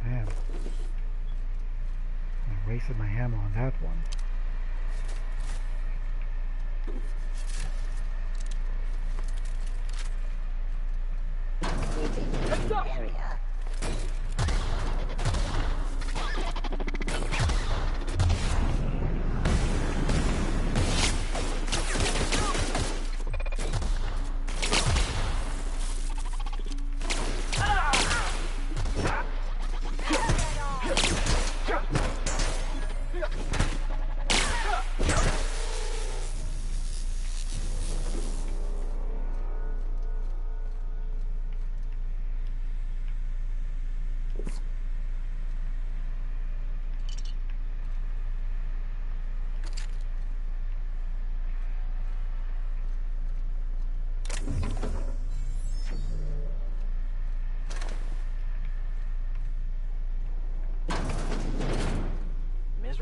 Man. I wasted my ammo on that one. Heads up!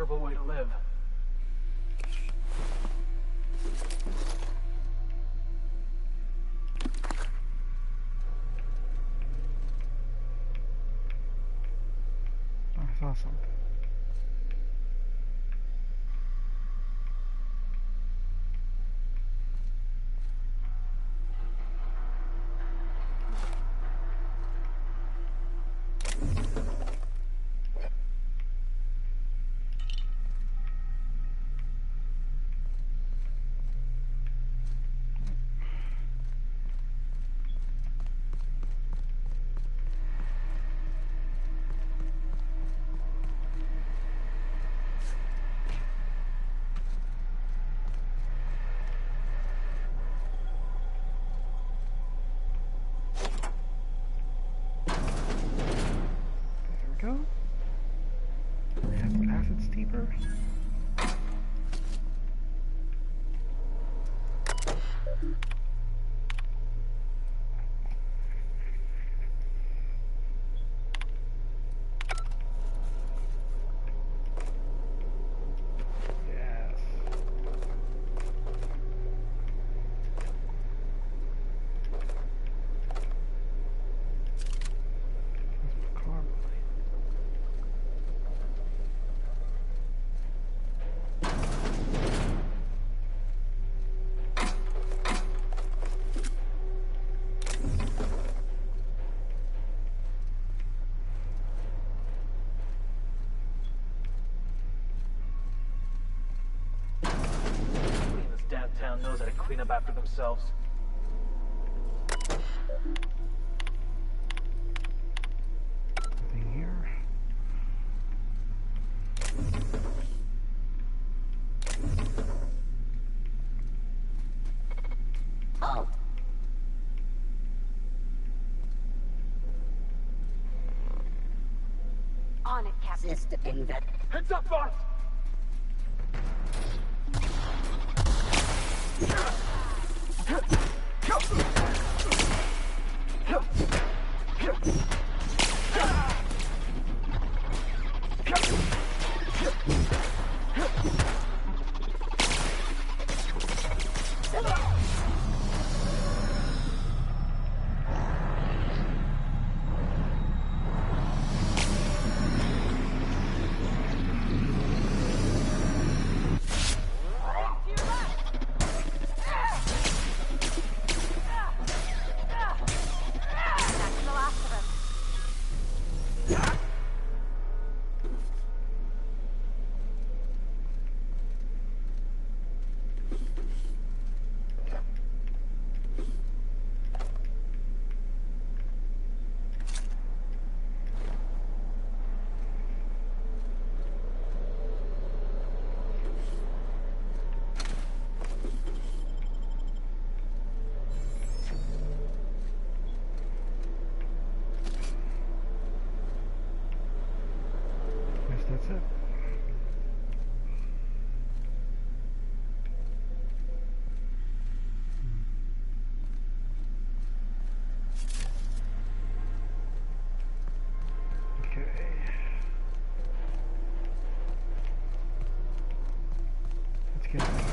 terrible way to live. Oh, I saw something. Go. Acid steeper. Yes. That's carbon. Nobody in this damn town knows how to clean up after themselves. Nothing here. Oh. On it, Captain. System that. Heads up, boss! That's the last of us. Guess that's it. Okay. Let's get out of here.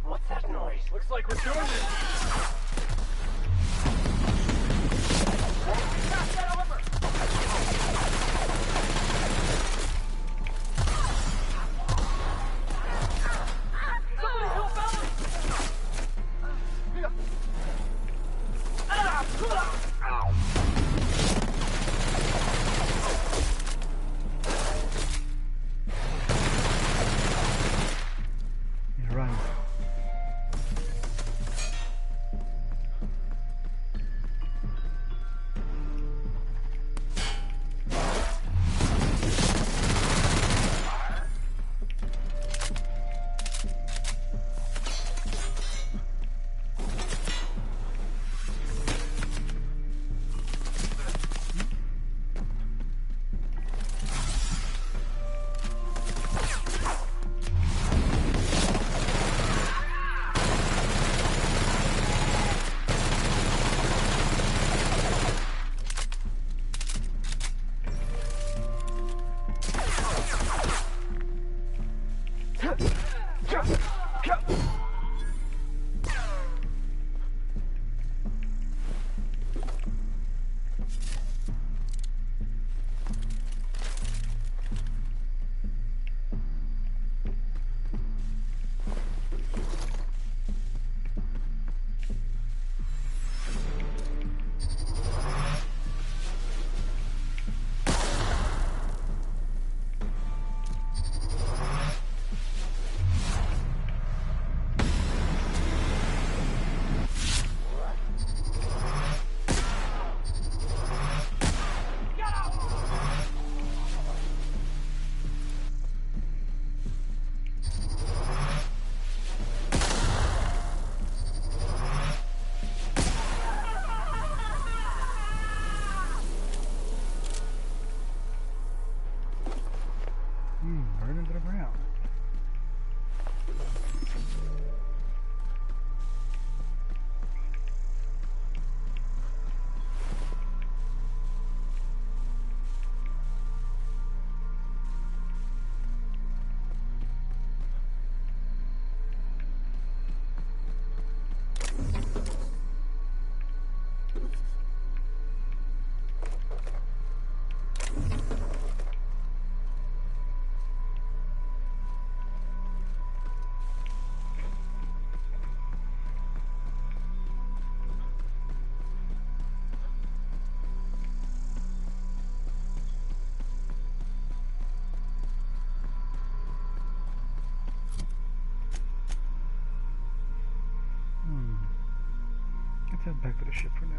What's that noise? Looks like we're doing this! Pass that over! Somebody help Ellen! Yeah, run. Burn into the ground. Let's head back to the ship for now.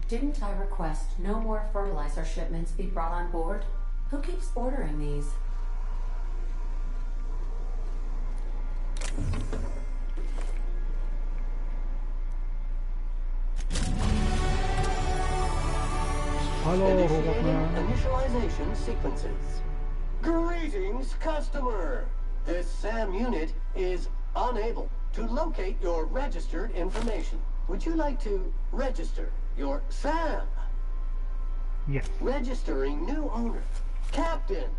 Didn't I request no more fertilizer shipments be brought on board? Who keeps ordering these? Initiating initialization sequences. Greetings, customer! This SAM unit is unable to locate your registered information. Would you like to register your SAM? Yes. Registering new owner. Captain.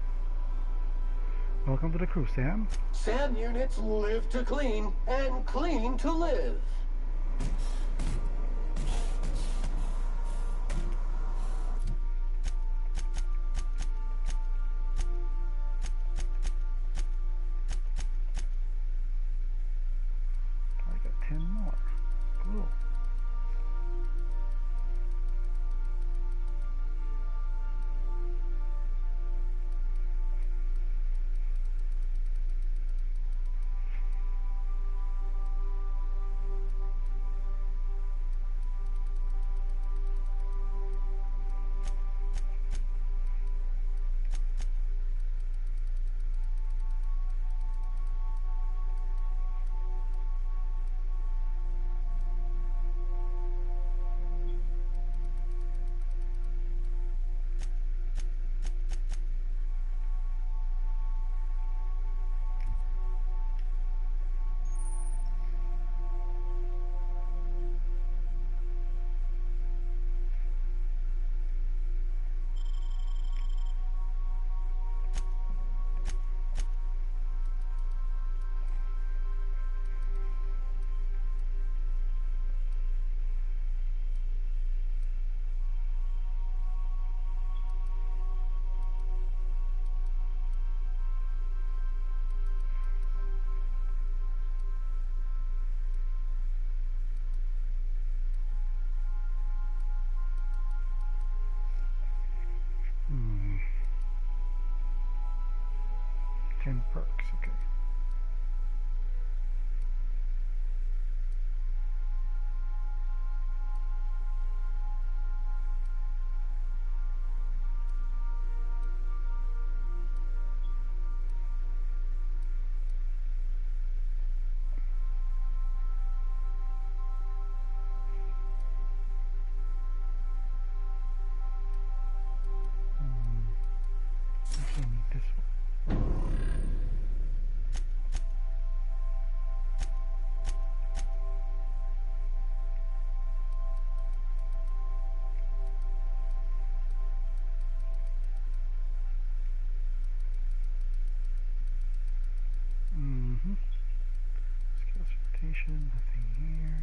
Welcome to the crew, Sam. SAM units live to clean and clean to live. I got 10 more. Cool. Hmm. 10 perks, okay. station, nothing here.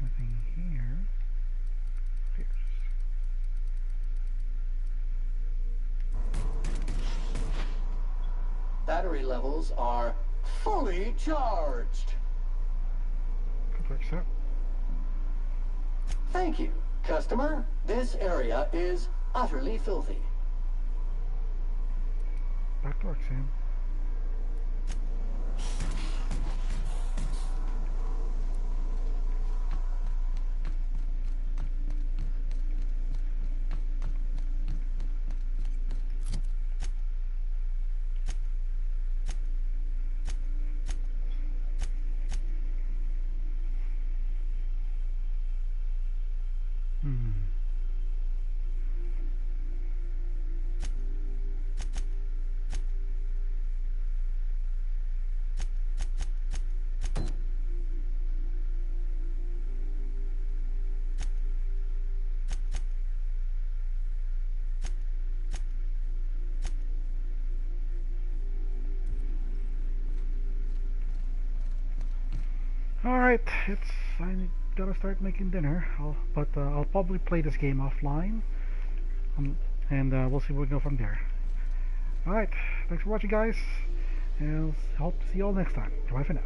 Nothing here. Here's. Battery levels are fully charged. Good work, sir. Thank you, customer. This area is utterly filthy. Back to work, Sam. Alright, I gotta start making dinner. I'll probably play this game offline, and we'll see where we go from there. Alright, thanks for watching, guys, and hope to see you all next time. Bye for now.